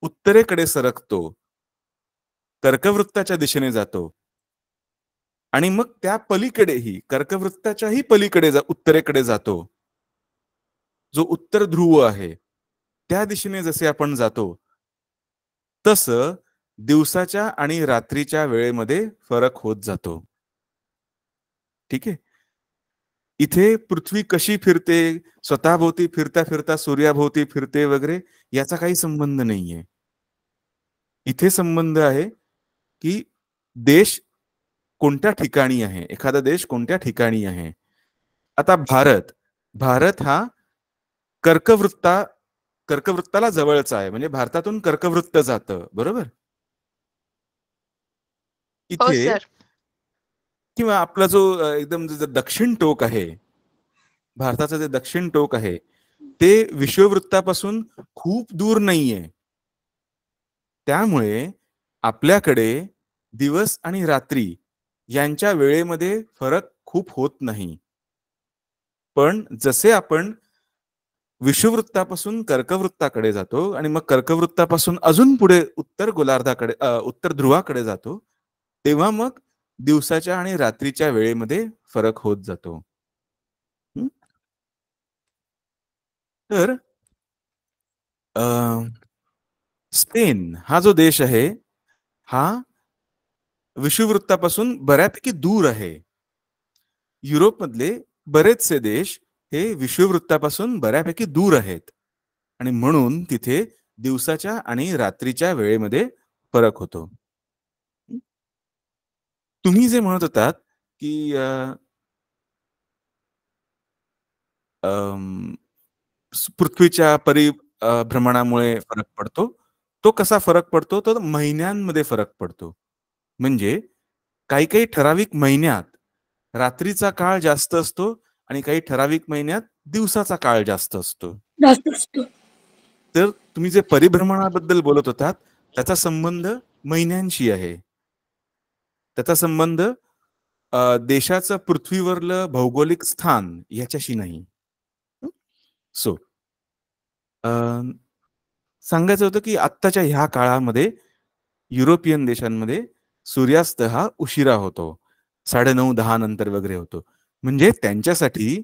उत्तरेकडे सरकतो, कर्कवृत्ताच्या दिशेने जातो आणि मग त्या पलीकडेही कर्कवृत्ताच्याही पलीकडे उत्तरेकडे जातो, जो उत्तर ध्रुव आहे त्या दिशेने जसे आपण जातो तसं दिवसाच्या आणि रात्रीच्या वेळेमध्ये फरक होत जातो. ठीक आहे. इथे पृथ्वी कशी फिरते, स्वतःभोवती फिरता फिरता सूर्याभोवती फिरते वगैरे याचा काही संबंध नाहीये. इथे संबंध आहे की देश कोणत्या ठिकाणी आहे, एखादा देश कोणत्या ठिकाणी आहे. आता भारत हा कर्कवृत्ताला जवळचा आहे, म्हणजे भारतातून कर्कवृत्त जातं, बरोबर. हो इथे सर. किंवा आपला जो एकदम दक्षिण टोक आहे, भारताचं जे दक्षिण टोक आहे ते विषुववृत्तापासून खूप दूर नाहीये. त्यामुळे आपल्याकडे दिवस आणि रात्री यांच्या वेळेमध्ये फरक खूप होत नाही. पण जसे आपण विषुववृत्तापासून कर्कवृत्ताकडे जातो आणि मग कर्कवृत्तापासून अजून पुढे उत्तर गोलार्धाकडे, उत्तर ध्रुवाकडे जातो, तेव्हा मग दिवसाच्या आणि रात्रीच्या वेळेमध्ये फरक होत जातो. तर स्पेन हा जो देश आहे हा विषुववृत्तापासून बऱ्यापैकी दूर आहे. युरोपमधले बरेचसे देश हे विषुववृत्तापासून बऱ्यापैकी दूर आहेत आणि म्हणून तिथे दिवसाच्या आणि रात्रीच्या वेळेमध्ये फरक होतो. तुम्ही जे म्हणत होतात की पृथ्वीच्या परिभ्रमणामुळे फरक पडतो, तो कसा फरक पडतो, तो महिन्यांमध्ये फरक पडतो. म्हणजे काही काही ठराविक महिन्यात रात्रीचा काळ जास्त असतो आणि काही ठराविक महिन्यात दिवसाचा काळ जास्त असतो. तर तुम्ही जे परिभ्रमणाबद्दल बोलत होतात त्याचा संबंध महिन्यांशी आहे. त्याचा संबंध देशाचं पृथ्वीवरलं भौगोलिक स्थान याच्याशी नाही. सो सांगायचं होतं की आत्ताच्या ह्या काळामध्ये युरोपियन देशांमध्ये सूर्यास्त हा उशिरा होतो, 9:30-10 नंतर वगैरे होतो. म्हणजे त्यांच्यासाठी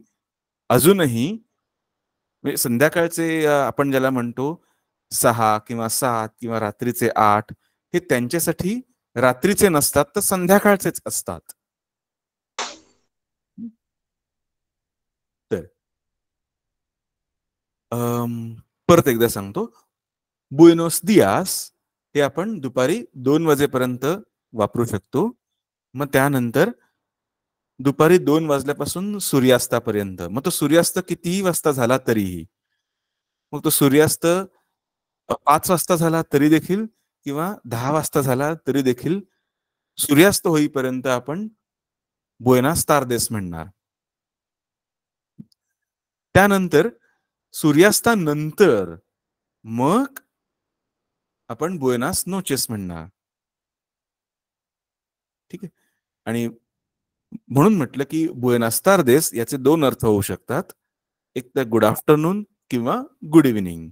अजूनही संध्याकाळचे आपण ज्याला म्हणतो 6 किंवा 7 किंवा रात्रीचे 8 हे त्यांच्यासाठी रात्रीचे नसतात तर संध्याकाळचेच असतात. तर परत एकदा सांगतो, बुएनोस दियास हे आपण दुपारी 2 वाजेपर्यंत वापरू शकतो. मग त्यानंतर दुपारी 2 वाजल्यापासून सूर्यास्तापर्यंत, मग तो सूर्यास्त कितीही वाजता झाला तरीही, मग तो सूर्यास्त 5 वाजता झाला तरी देखील किंवा 10 वाजता झाला तरी देखील सूर्यास्त होईपर्यंत आपण बुएनास तार्देस म्हणणार. त्यानंतर सूर्यास्तानंतर मग आपण बुएनास नोचेस म्हणणार. ठीक आहे. आणि म्हणून म्हटलं की बुएनास तार्देस याचे 2 अर्थ होऊ शकतात, एक तर गुड आफ्टरनून किंवा गुड इव्हिनिंग.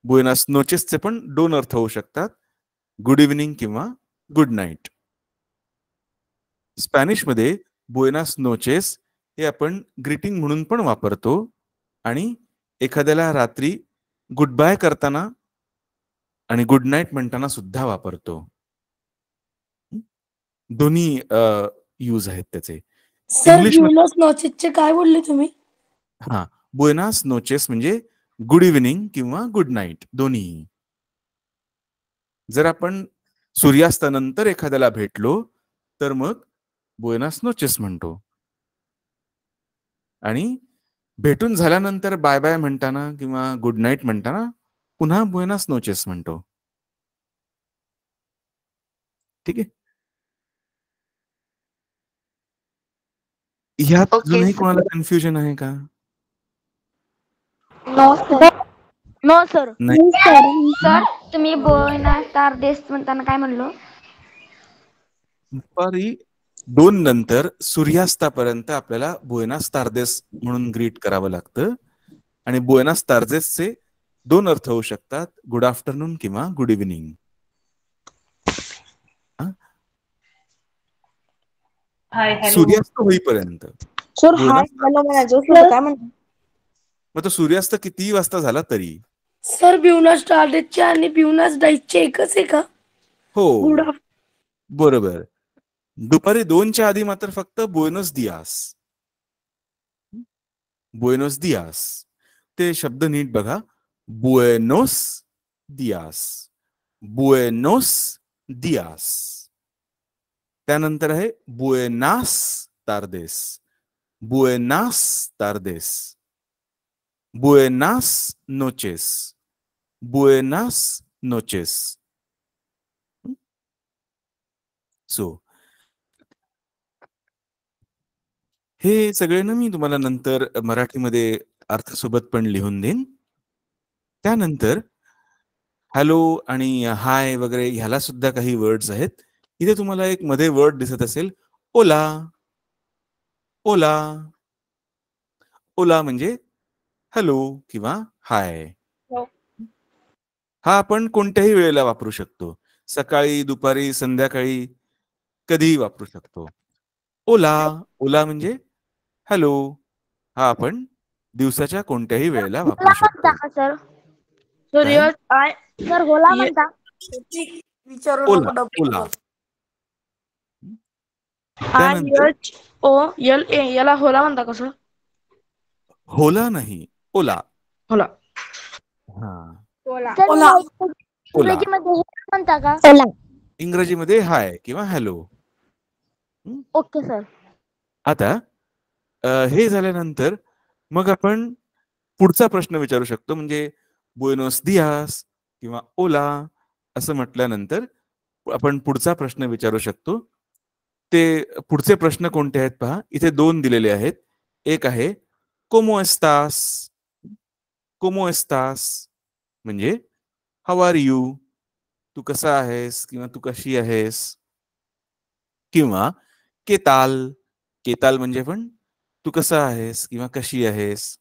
बुएनास नोचेसचे पण 2 अर्थ होऊ शकतात, गुड इव्हिनिंग किंवा गुड नाईट. स्पॅनिशमध्ये बुएनास नोचेस हे आपण ग्रीटिंग म्हणून पण वापरतो आणि एखाद्याला रात्री गुड बाय करताना आणि गुड नाईट म्हणताना सुद्धा वापरतो. दोन्ही यूज आहेत त्याचे. बुएनास नोचेसचे काय बोलले तुम्ही? हा, बुएनास नोचेस म्हणजे गुड इव्हिनिंग किंवा गुड नाईट दोन्ही. जर आपण सूर्यास्तानंतर एखाद्याला भेटलो तर मग बुएनास नोचेस म्हणतो. आणि भेटून झाल्यानंतर बाय बाय म्हणताना किंवा गुड नाईट म्हणताना पुन्हा बुएनास नोचेस म्हणतो. ठीक आहे. ह्यात अजूनही कोणाला कन्फ्युजन आहे का? No sir. नाही. सर तुम्ही बुएनास टार्डेस म्हणताना काय म्हणलो? दुपारी 2 नंतर सूर्यास्तापर्यंत आपल्याला बुएनास तार्देस म्हणून ग्रीट करावं लागतं. आणि बुएनास तार्देसचे 2 अर्थ होऊ शकतात, गुड आफ्टरनून किंवा गुड इव्हनिंग. सूर्यास्त होईपर्यंत. सर हाय हॅलो म्हणायचं सर काय म्हणतो? मग तो सूर्यास्त कितीही वाजता झाला तरी. सर ब्युनास टार्डेसचे आणि ब्युनास डाईसचे एकच आहे का? हो बरोबर. दुपारी 2च्या आधी मात्र फक्त बुएनोस दियास. बुएनोस दियास ते शब्द नीट बघा. बुएनोस दियास, बुएनोस दियास. त्यानंतर आहे बुएनास तार्देस, बुएनास तार्देस, बुएनास नोचेस, बुएनास नोचेस. सो हे सगळे ना मी तुम्हाला नंतर मराठीमध्ये अर्थसोबत पण लिहून देईन. त्यानंतर हॅलो आणि हाय वगैरे ह्याला सुद्धा काही वर्ड्स आहेत. इथे तुम्हाला एक मध्ये वर्ड दिसत असेल, ओला. ओला, ओला म्हणजे हॅलो किंवा हाय. हा आपण कोणत्याही वेळेला वापरू शकतो. सकाळी, दुपारी, संध्याकाळी कधीही वापरू शकतो. ओला, ओला म्हणजे हॅलो. हा आपण दिवसाच्या कोणत्याही वेळेला वापरू शकतो. सर सर होला म्हणता विचारू ओला, ओला. त्यानंतर याला होला म्हणता कसं? होला नाही, ओला. होला. हा, इंग्रजीमध्ये म्हणता का? इंग्रजीमध्ये हाय किंवा हॅलो. Okay sir. आता हे झाल्यानंतर मग आपण पुढचा प्रश्न विचारू शकतो. म्हणजे बुएनोस दियास किंवा ओला असं म्हटल्यानंतर आपण पुढचा प्रश्न विचारू शकतो. ते पुढचे प्रश्न कोणते आहेत पहा. इथे 2 दिलेले आहेत. एक आहे कोमो एस्तास. कोमो एस्तास म्हणजे हाऊ आर यू, तू कसा आहेस किंवा तू कशी आहेस. किंवा केताल, केताल म्हणजे पण तू कसा आहेस किंवा कशी आहेस.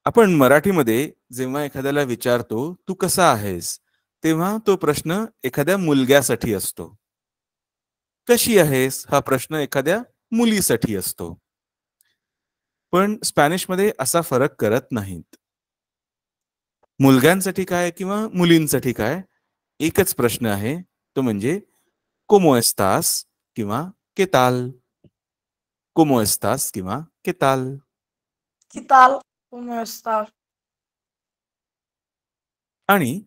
आपण मराठीमध्ये जेव्हा एखाद्याला विचारतो तू कसा आहेस, तेव्हा तो प्रश्न एखाद्या मुलग्यासाठी असतो. कशी आहेस हा प्रश्न एखाद्या मुलीसाठी असतो. पण स्पॅनिशमध्ये असा फरक करत नाहीत. मुलग्यांसाठी काय किंवा मुलींसाठी काय एकच प्रश्न आहे, तो म्हणजे कोमो एस्तास किंवा केताल. कोमो एस्तास किंवा केताल. किताल कोमो एस्तास. आणि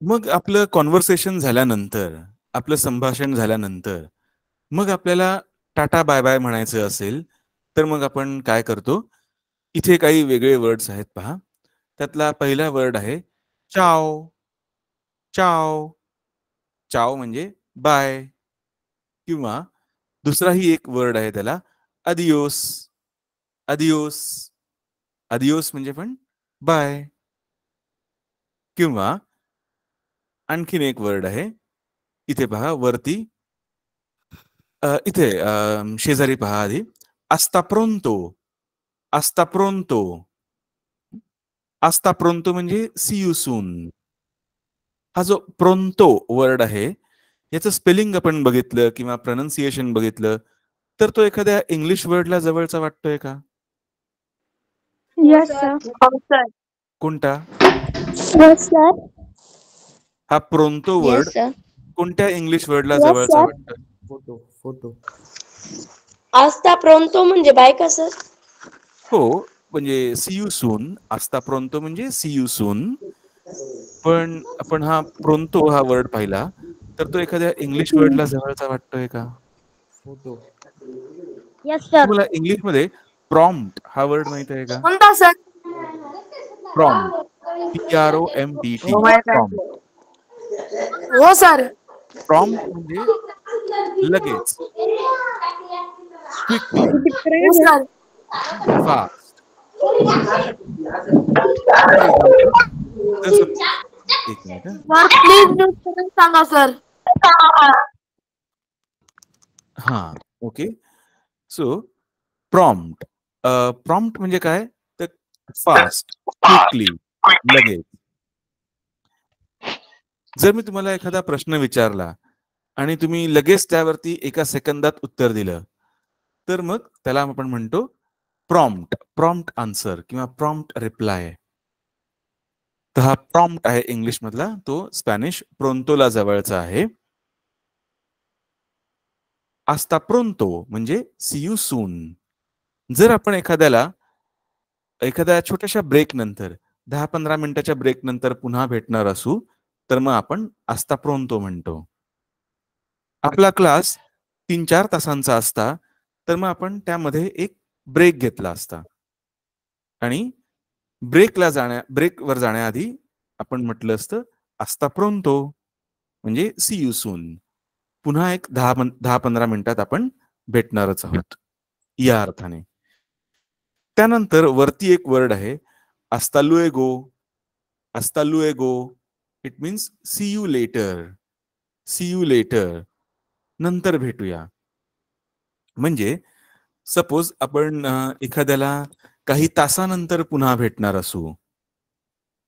मग आपलं कॉन्व्हर्सेशन झाल्यानंतर, आपलं संभाषण झाल्यानंतर मग आपल्याला टाटा बाय बाय म्हणायचं असेल तर मग आपण काय करतो. इथे काही वेगळे वर्ड्स आहेत पहा. त्यातला पहिला वर्ड आहे चाओ. चाओ, चाओ म्हणजे बाय. किंवा दुसराही एक वर्ड आहे त्याला अदियोस. अदियोस, अदियोस म्हणजे पण बाय. किंवा आणखीन एक वर्ड आहे इथे पहा वरती, इथे शेजारी पहा आधी, हasta pronto. hasta pronto. hasta pronto म्हणजे सी यू सून. हा जो प्रोंतो वर्ड आहे याचं स्पेलिंग आपण बघितलं किंवा प्रोनाउन्सिएशन बघितलं तर तो एखाद्या इंग्लिश वर्डला जवळचा वाटतोय का? Yes sir. कोणता? Yes sir. हा प्रोंतो वर्ड कोणत्या इंग्लिश वर्डला जवळचा वाटतोय? Photo, photo. आस्ता प्रोंतो म्हणजे बाय का सर? हो, म्हणजे सी यू सून. हasta pronto म्हणजे सी यू सून. पण आपण हा प्रोंतो हा वर्ड पाहिला तर तो एखाद्या इंग्लिश वर्डला जवळचा वाटतोय का? फोटो. Yes sir. तुम्हाला इंग्लिश मध्ये प्रॉम्प्ट हा वर्ड माहित आहे का? कोणता सर? Prompt, PROMPT, prompt. हो सर. प्रॉम्प्ट म्हणजे लगेच, क्विकली, हो सर. फास्ट. फॉर एक्झाम्पल, जसं एक मिनिट हं. सर प्लीज न्यूज करून सांगा सर. हा, ओके. सो प्रॉम्प्ट, प्रॉम्प्ट म्हणजे काय? तर फास्ट, क्विकली, लगेच. जर मी तुम्हाला एखादा प्रश्न विचारला आणि तुम्ही लगेच त्यावरती एका सेकंदात उत्तर दिलं, तर मग त्याला आपण म्हणतो प्रॉम्प्ट, प्रॉम्प्ट आन्सर किंवा प्रॉम्प्ट रिप्लाय. तर हा प्रॉम्प्ट आहे इंग्लिश मधला, तो स्पॅनिश प्रोंतोला जवळचा आहे. हasta pronto म्हणजे सी यू सून. जर आपण एखाद्या छोट्याशा ब्रेक नंतर 10-15 मिनिटाच्या ब्रेक नंतर पुन्हा भेटणार असू, तर मग आपण hasta pronto म्हणतो. आपला क्लास 3-4 तासांचा असता, तर मग आपण त्यामध्ये एक ब्रेक घेतला असता आणि ब्रेकवर जाण्याआधी आपण म्हटलं असतं hasta pronto म्हणजे सी यू सून. पुन्हा एक 10-15 मिनिटात आपण भेटणारच आहोत या अर्थाने. त्यानंतर वरती एक वर्ड आहे hasta luego. hasta luego it means see you later, see you later, नंतर भेटूया. म्हणजे सपोज आपण एखाद्याला काही तासानंतर पुन्हा भेटणार असू,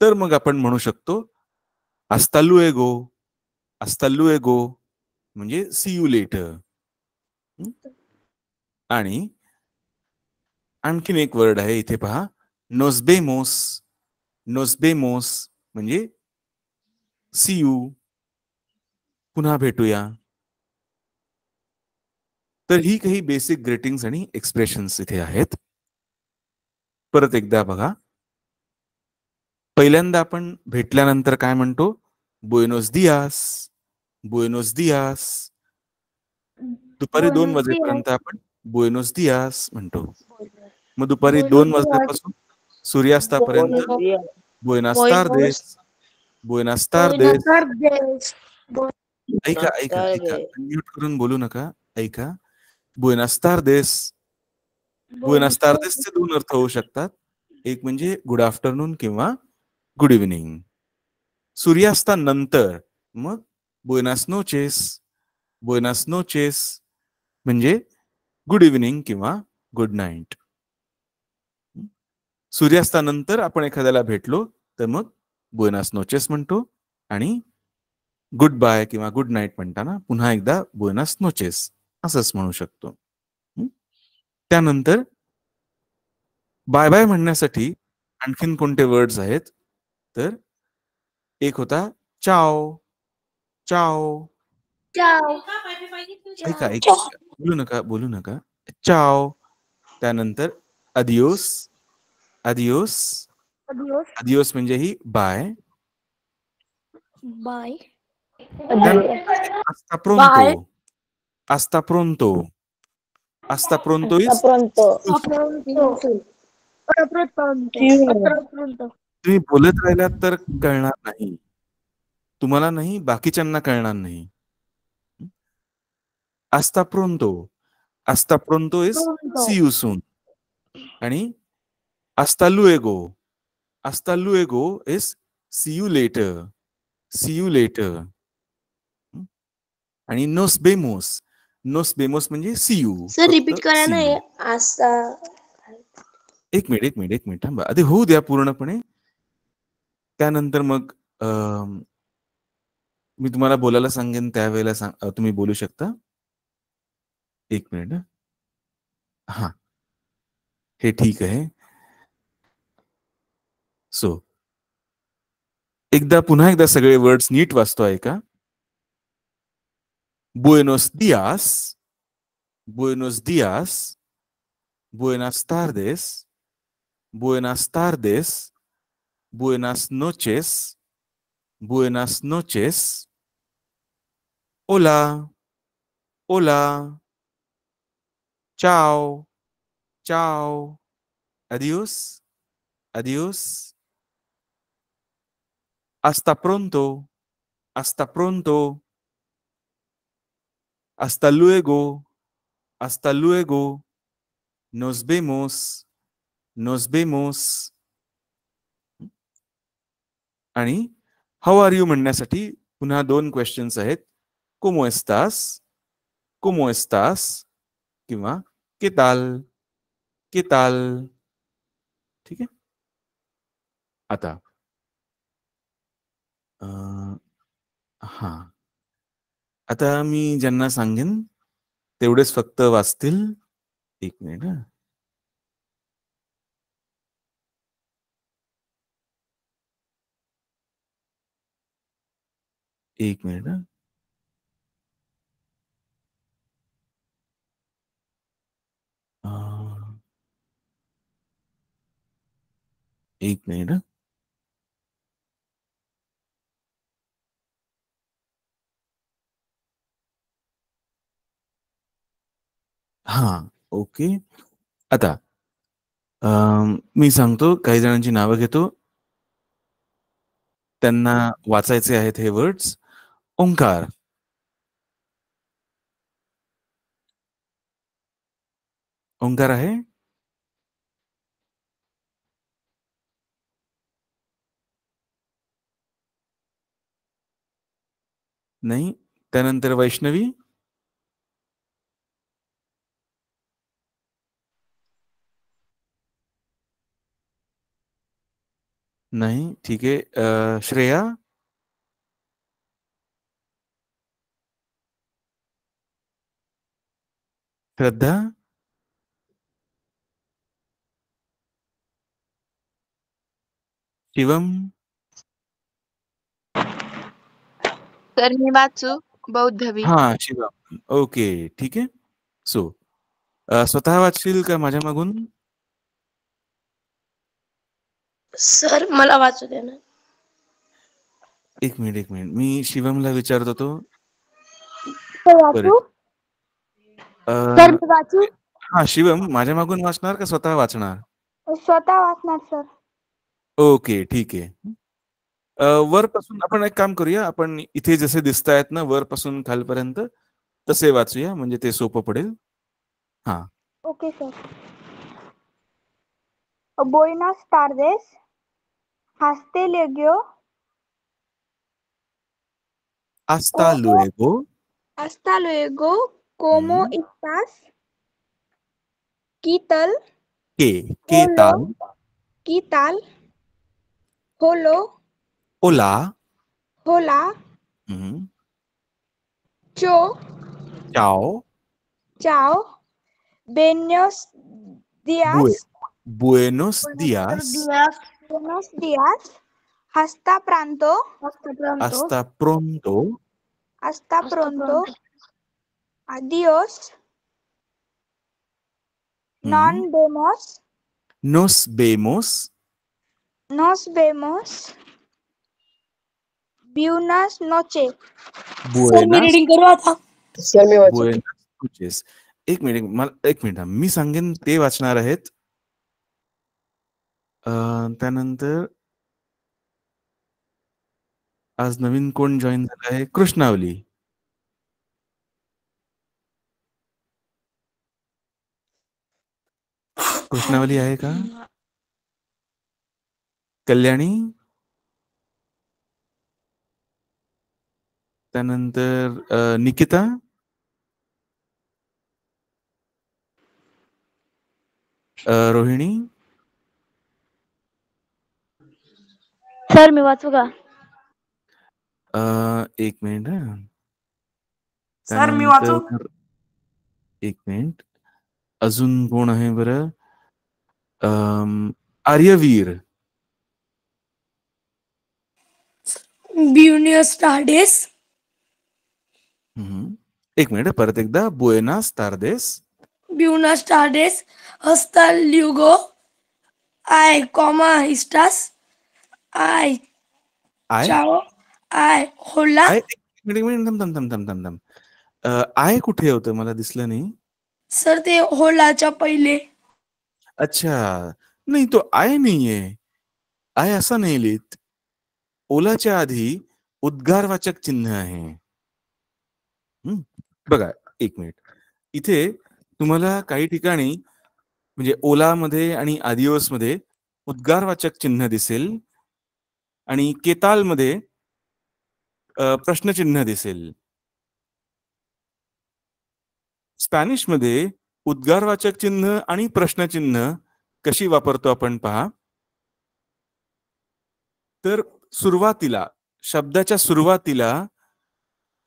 तर मग आपण म्हणू शकतो hasta luego, hasta luego म्हणजे सी यू लेटर. आणि आणखीन एक वर्ड आहे इथे पहा, nos vemos. nos vemos म्हणजे सी यू, पुन्हा भेटूया. तर ही काही बेसिक ग्रीटिंग्स आणि एक्सप्रेशन्स इथे आहेत. परत एकदा बघा. पहिल्यांदा आपण भेटल्यानंतर काय म्हणतो? बुएनोस दियास, बुएनोस दियास. दुपारी 2 वाजेपर्यंत आपण बुएनोस दियास म्हणतो. मग दुपारी 2 वाजल्यापासून सूर्यास्तापर्यंत बुएनास तार्देस, बुएनास तार्देस. ऐका ऐका ऐका, म्यूट करून बोलू नका. ऐका, बुएनास तार्देस. बुएनास तार्देसचे 2 अर्थ होऊ शकतात. एक म्हणजे गुड आफ्टरनून किंवा गुड इव्हनिंग. सूर्यास्तानंतर मग बुएनास नोचेस, बुएनास नोचेस म्हणजे गुड इव्हनिंग किंवा गुड नाईट. सूर्यास्तानंतर आपण एखाद्याला भेटलो तर मग बुएनास नोचेस म्हणतो आणि गुड बाय किंवा गुड नाईट म्हणताना पुन्हा एकदा बुएनास नोचेस असंच म्हणू शकतो. त्यानंतर बाय बाय म्हणण्यासाठी आणखीन कोणते वर्ड्स आहेत? तर एक होता चाओ, चाओ. ऐका ऐका, बोलू नका. चाओ. त्यानंतर अदियोस, अदियोस, अदियोस म्हणजे ही bye. Bye. hasta pronto, hasta pronto, hasta pronto is तुम्ही बोलत राहिलात तर कळणार नाही, तुम्हाला नाही, बाकीच्यांना कळणार नाही. hasta pronto, hasta pronto is see you soon. आणि hasta luego, hasta luego is see you later, see you later. आणि nos vemos, nos vemos म्हणजे see you. सर रिपीट करा ना हे hasta. एक मिनिट थांबा, आधी होऊ द्या पूर्णपणे. त्यानंतर मग मी तुम्हाला बोलायला सांगेन त्यावेळेला तुम्ही बोलू शकता. एक मिनिट. हा, हे ठीक आहे. सो पुन्हा एकदा सगळे वर्ड्स नीट वाचतो आहे का? बुएनोस दियास, बुएनोस दियास, बुएनास तार्देस, बुएनास तार्देस, बुएनास नोचेस, बुएनास नोचेस, Hola. Hola. Ciao. Ciao. Adios. Adios. Hasta pronto. Hasta pronto. Hasta luego. Hasta luego. Nos vemos. Nos vemos. आणि हाऊ आर यू म्हणण्यासाठी पुन्हा 2 क्वेश्चन्स आहेत. ¿Cómo estás? ¿Cómo estás? किंवा ¿qué tal? ¿Qué tal? ठीक आहे. आता हा, आता मी ज्यांना सांगेन तेवढेच फक्त वाचतील. 1 मिनिट. एक मिनिट. एक मिनिट. हा, ओके. आता मी सांगतो, काही जणांची नावं घेतो. त्यांना वाचायचे आहेत हे वर्ड्स. ओंकार. ओंकार आहे? नाही. त्यानंतर वैष्णवी. नाही. ठीक आहे. श्रेया. श्रद्धा. शिवम. सर मी वाचू बौद्धवी. हा, शिवम. ओके, ठीक आहे. सो स्वतः वाचशील का माझ्या मागून? सर मला वाचू दे ना. एक मिनिट. मी शिवमला विचारत होतो. वाचू? सर मी वाचू? हा, शिवम माझ्या मागून वाचणार का स्वतः वाचणार? स्वतः वाचणार सर. ओके, ठीक आहे. वरपासून आपण एक काम करूया. आपण इथे जसे दिसत आहेत ना वरपासून खालपर्यंत तसे वाचूया, म्हणजे ते सोपं पडेल. हा, okay sir. Buenas tardes. Hasta luego. hasta luego. Hasta luego. ¿Cómo estás? ¿Qué tal? ¿Qué tal? ¿Qué tal? Hola. Hola. Hola. Ciao. Ciao. Buenos días. Buenos días. Buenos días. Hasta pronto. Hasta pronto. Hasta pronto. Adiós. Nos vemos. Nos vemos. Nos vemos. Buenas noches. Sir मी reading करू आता. Buenas noches. एक minute. मी सांगेन ते वाचणार आहेत. त्यानंतर आज नवीन कोण जॉईन झालं आहे? कृष्णावली. कृष्णावली आहे का? कल्याणी. त्यानंतर निकिता. रोहिणी. सर मी वाचू का? एक मिनिट. सर मी वाचू? एक मिनिट. अजून कोण आहे बरं? आर्यवीर. Buenos tardes. एक मिनिट, परत एकदा. Buenas tardes. Buenas tardes. Hasta luego. Ay, ¿cómo estás? Ay. Ciao. Ay, hola. थांब. आय कुठे होतं मला दिसलं नाही. सर ते होलाच्या पहिले. अच्छा, नाही तो आय नाहीये. आय असा नाही लिहित. ओलाच्या आधी उद्गारवाचक चिन्ह आहे. बघा एक मिनिट, इथे तुम्हाला काही ठिकाणी म्हणजे ओलामध्ये आणि आदिओस मध्ये उद्गारवाचक चिन्ह दिसेल आणि केताल मध्ये प्रश्नचिन्ह दिसेल. स्पॅनिश मध्ये उद्गारवाचक चिन्ह आणि प्रश्नचिन्ह कशी वापरतो आपण पहा. तर सुरुवातीला, शब्दाच्या सुरुवातीला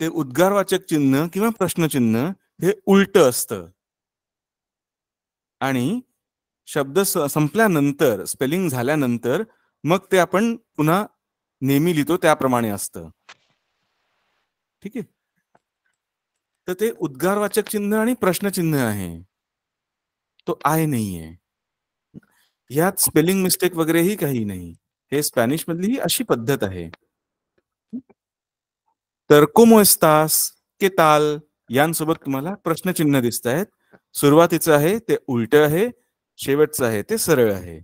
ते उद्गारवाचक चिन्ह किंवा प्रश्नचिन्ह हे उलट असतं आणि शब्द संपल्यानंतर, स्पेलिंग झाल्यानंतर मग ते आपण पुन्हा नेहमी लिहितो त्याप्रमाणे असतं. ठीक आहे. तर ते उद्गारवाचक चिन्ह आणि प्रश्नचिन्ह आहे, तो आय नाहीये. यात स्पेलिंग मिस्टेक वगैरेही काही नाही. हे स्पॅनिश मधली ही अशी पद्धत आहे. तर कोमो एस्तास, के ताल यांसोबत तुम्हाला प्रश्नचिन्ह दिसत आहेत. सुरुवातीचं आहे ते उलट आहे, शेवटचं आहे ते सरळ आहे.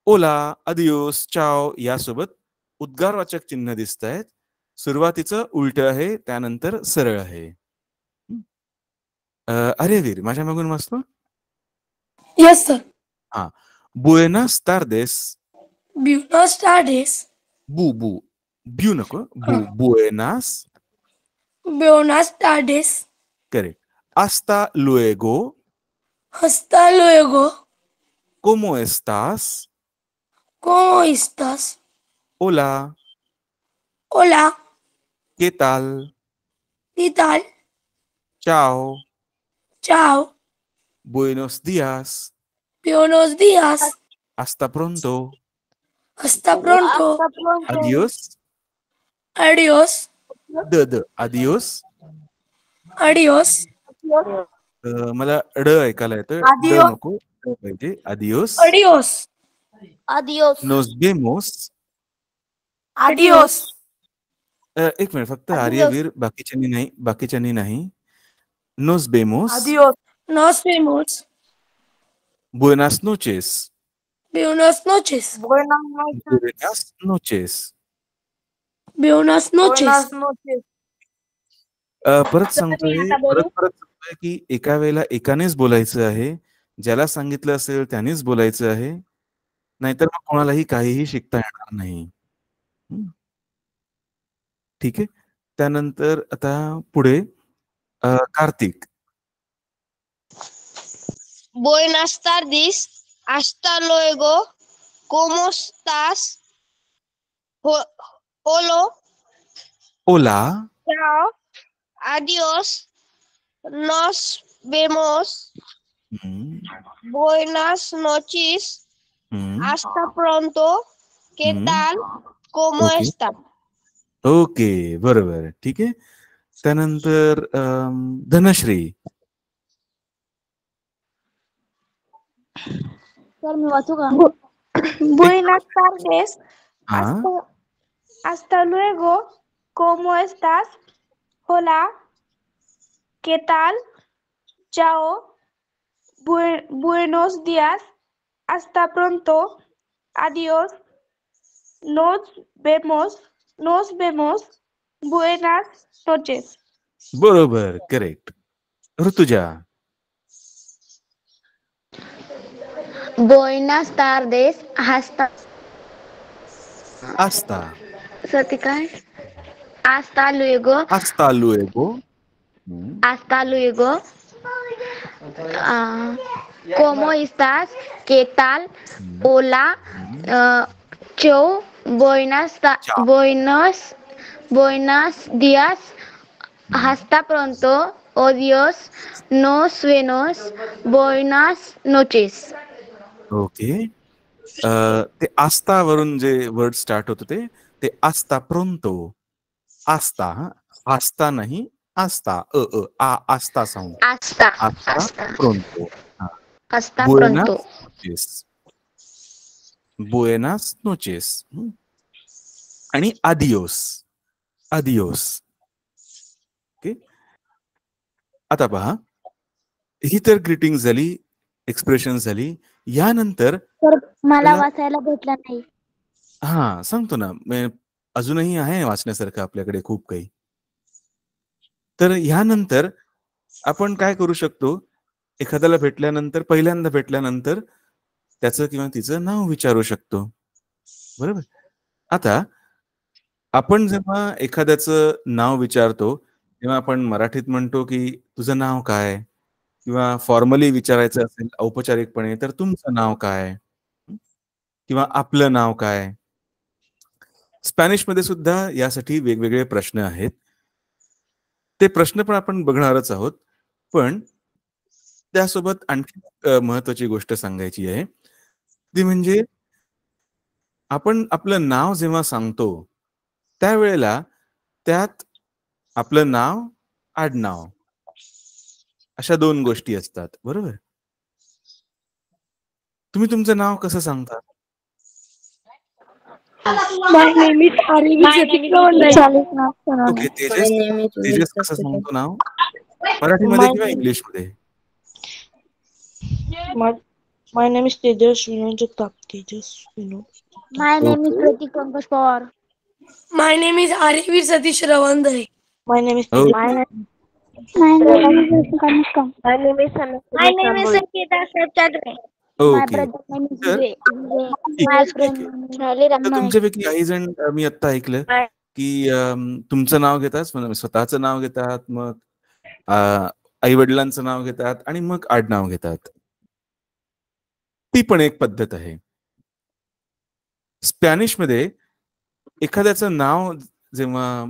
ओला, अदियोस, चाओ यासोबत उद्गारवाचक चिन्ह दिसत आहेत. सुरुवातीचं उलट आहे, त्यानंतर सरळ आहे. अरे वीर, माझ्या मागून वाचतो. Yes sir. हा, बुएनास तार्देस. ब्युनॉस टार्डेस. बू बू ब्यू नको, बू. बुएनास. ब्युनॉस टार्डेस. करेक्ट. हasta luego. हस्ता luego. ¿Cómo estás? ¿Cómo estás? Hola. Hola. ¿Qué tal? ¿Qué tal? Chao. Chao. Buenos días. Buenos días. Hasta pronto. Hasta pronto. Adiós. Adiós. Adiós. Adiós. मला ड ऐकायला येतं. ड नको, ड पाहिजे. Adiós. Adiós. Adiós. Nos vemos. Adiós. एक minute फक्त, आर्यवीर बाकीच्यांनी नाही. Nos vemos. Adiós. Nos vemos. Buenas noches. Buenas noches. Buenas noches. Buenas noches. परत सांगतोय की एका वेळेला एकानेच बोलायचं आहे. ज्याला सांगितलं असेल त्यानेच बोलायचं आहे, नाहीतर मग कोणालाही काहीही शिकता येणार नाही. ठीक आहे. त्यानंतर आता पुढे Kartik. Buenas tardes. Hasta luego. ¿Cómo estás? Hola. Hola. Chao. Adiós. Nos vemos. Buenas noches. Hasta pronto. ¿Qué tal? ¿Cómo está? Okay, बरोबर. ठीक आहे. त्यानंतर धनश्री. सर मी वाचू का? Buenas tardes. Hasta luego. ¿Cómo estás? Hola. ¿Qué tal? Chao. Buenos días. Hasta pronto. Adiós. Nos vemos. Buenas noches. बरोबर, correct. Rutuja. Buenas tardes. Hasta. Sati काय? Hasta luego. Hasta luego. Hasta luego. ¿Cómo estás? ¿Qué tal? Hola. Chao. Buenos días. Hasta pronto. Adiós. Nos vemos. Buenas noches. Okay. ते आस्ता वरून जे word start होत ते आस्ता प्रोंतो. आस्ता, आस्ता नाही, आस्ता. आस्ता सांगू. आस्ता प्रोंतो. Hasta pronto. बुएनास नोचेस. आणि आदियोस. आदियोस. आता पहा, ही तर ग्रीटिंग झाली, एक्सप्रेशन झाली. यानंतर सर मला त्याला- वाचायला भेटला नाही. हा सांगतो ना, अजूनही आहे वाचण्यासारखं आपल्याकडे खूप काही. तर ह्यानंतर आपण काय करू शकतो, एखाद्याला भेटल्यानंतर, पहिल्यांदा भेटल्यानंतर त्याचं किंवा तिचं नाव विचारू शकतो. बरोबर. आता आपण जेव्हा एखाद्याचं नाव विचारतो तेव्हा आपण मराठीत म्हणतो की तुझं नाव काय, किंवा फॉर्मली विचारायचं असेल औपचारिकपणे तर तुमचं नाव काय, किंवा आपलं नाव काय. स्पॅनिशमध्ये सुद्धा यासाठी वेगवेगळे प्रश्न आहेत. ते प्रश्न पण आपण बघणारच आहोत. पण त्यासोबत आणखी महत्वाची गोष्ट सांगायची आहे, ती म्हणजे आपण आपलं नाव जेव्हा सांगतो त्यावेळेला त्यात आपलं नाव, आडनाव अशा 2 गोष्टी असतात. बरोबर. तुम्ही तुमचं नाव कसं सांगता? My name is Aarvi Satish Ravandare. Okay. Tejas कसं सांगतो नाव? मराठीमध्ये किंवा इंग्लिशमध्ये? My name is Tejas Vinod Jagtap. Tejas Vinod. My name is Pratik Pankaj Pawar. My name is Aarvi Satish Ravandare. My name is Oh. My name is Sanketa Chadre. My okay. brother name is तर Vivek. My friend name is आता तुमच्यापैकी काही जण मी आता ऐकलं की तुमचं नाव घेतात, स्वतःचं नाव घेतात, मग आई वडिलांचं नाव घेतात आणि मग आडनाव घेतात. ती पण एक पद्धत आहे. स्पॅनिशमध्ये एखाद्याचं नाव जेव्हा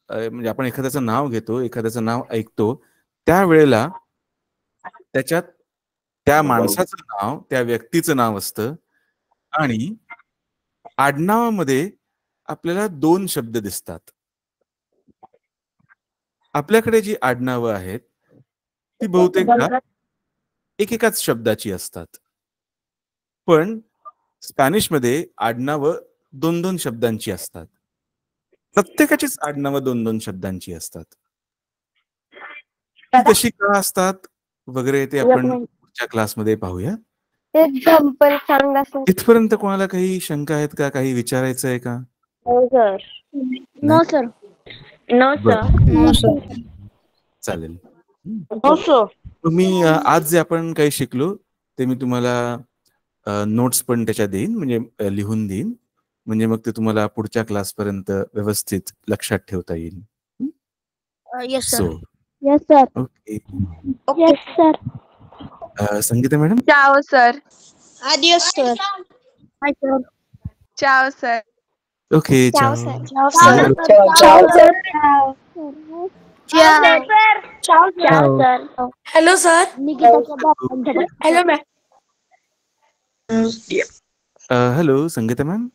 म्हणजे आपण एखाद्याचं नाव घेतो, एखाद्याचं नाव ऐकतो, त्यावेळेला त्याच्यात त्या माणसाचं नाव, त्या व्यक्तीचं नाव असतं आणि आडनावामध्ये आपल्याला 2 शब्द दिसतात. आपल्याकडे जी आडनावं आहेत ती बहुतेकदा एकेकाच शब्दाची असतात. पण स्पॅनिशमध्ये आडनावं 2-2 शब्दांची असतात. प्रत्येकाचीच आडनावं 2-2 शब्दांची असतात. ती कशी का असतात वगैरे ते आपण पुढच्या क्लासमध्ये पाहूया. एक्झाम्पल सांगा सर. इथपर्यंत कोणाला काही शंका आहेत का, काही विचारायचं आहे का? No sir. No sir. No sir. बरं. No sir. चालेल. No sir. मी आज जे आपण काही शिकलो ते मी तुम्हाला नोट्स पण त्याच्या देईन, म्हणजे लिहून देईन, म्हणजे मग ते तुम्हाला पुढच्या क्लास पर्यंत व्यवस्थित लक्षात ठेवता येईल. Yes sir. So Yes sir. Okay. Yes sir. Sangeeta madam. Ciao, sir. Adios, sir. Hi sir. Ciao, sir. Okay. Ciao, ciao. sir. Ciao, Ciao sir. sir. Ciao sir. Ciao sir. Ciao Ciao. sir. Hello sir. निकिताचा बाप. Hello ma'am. Hello Sangeeta ma'am.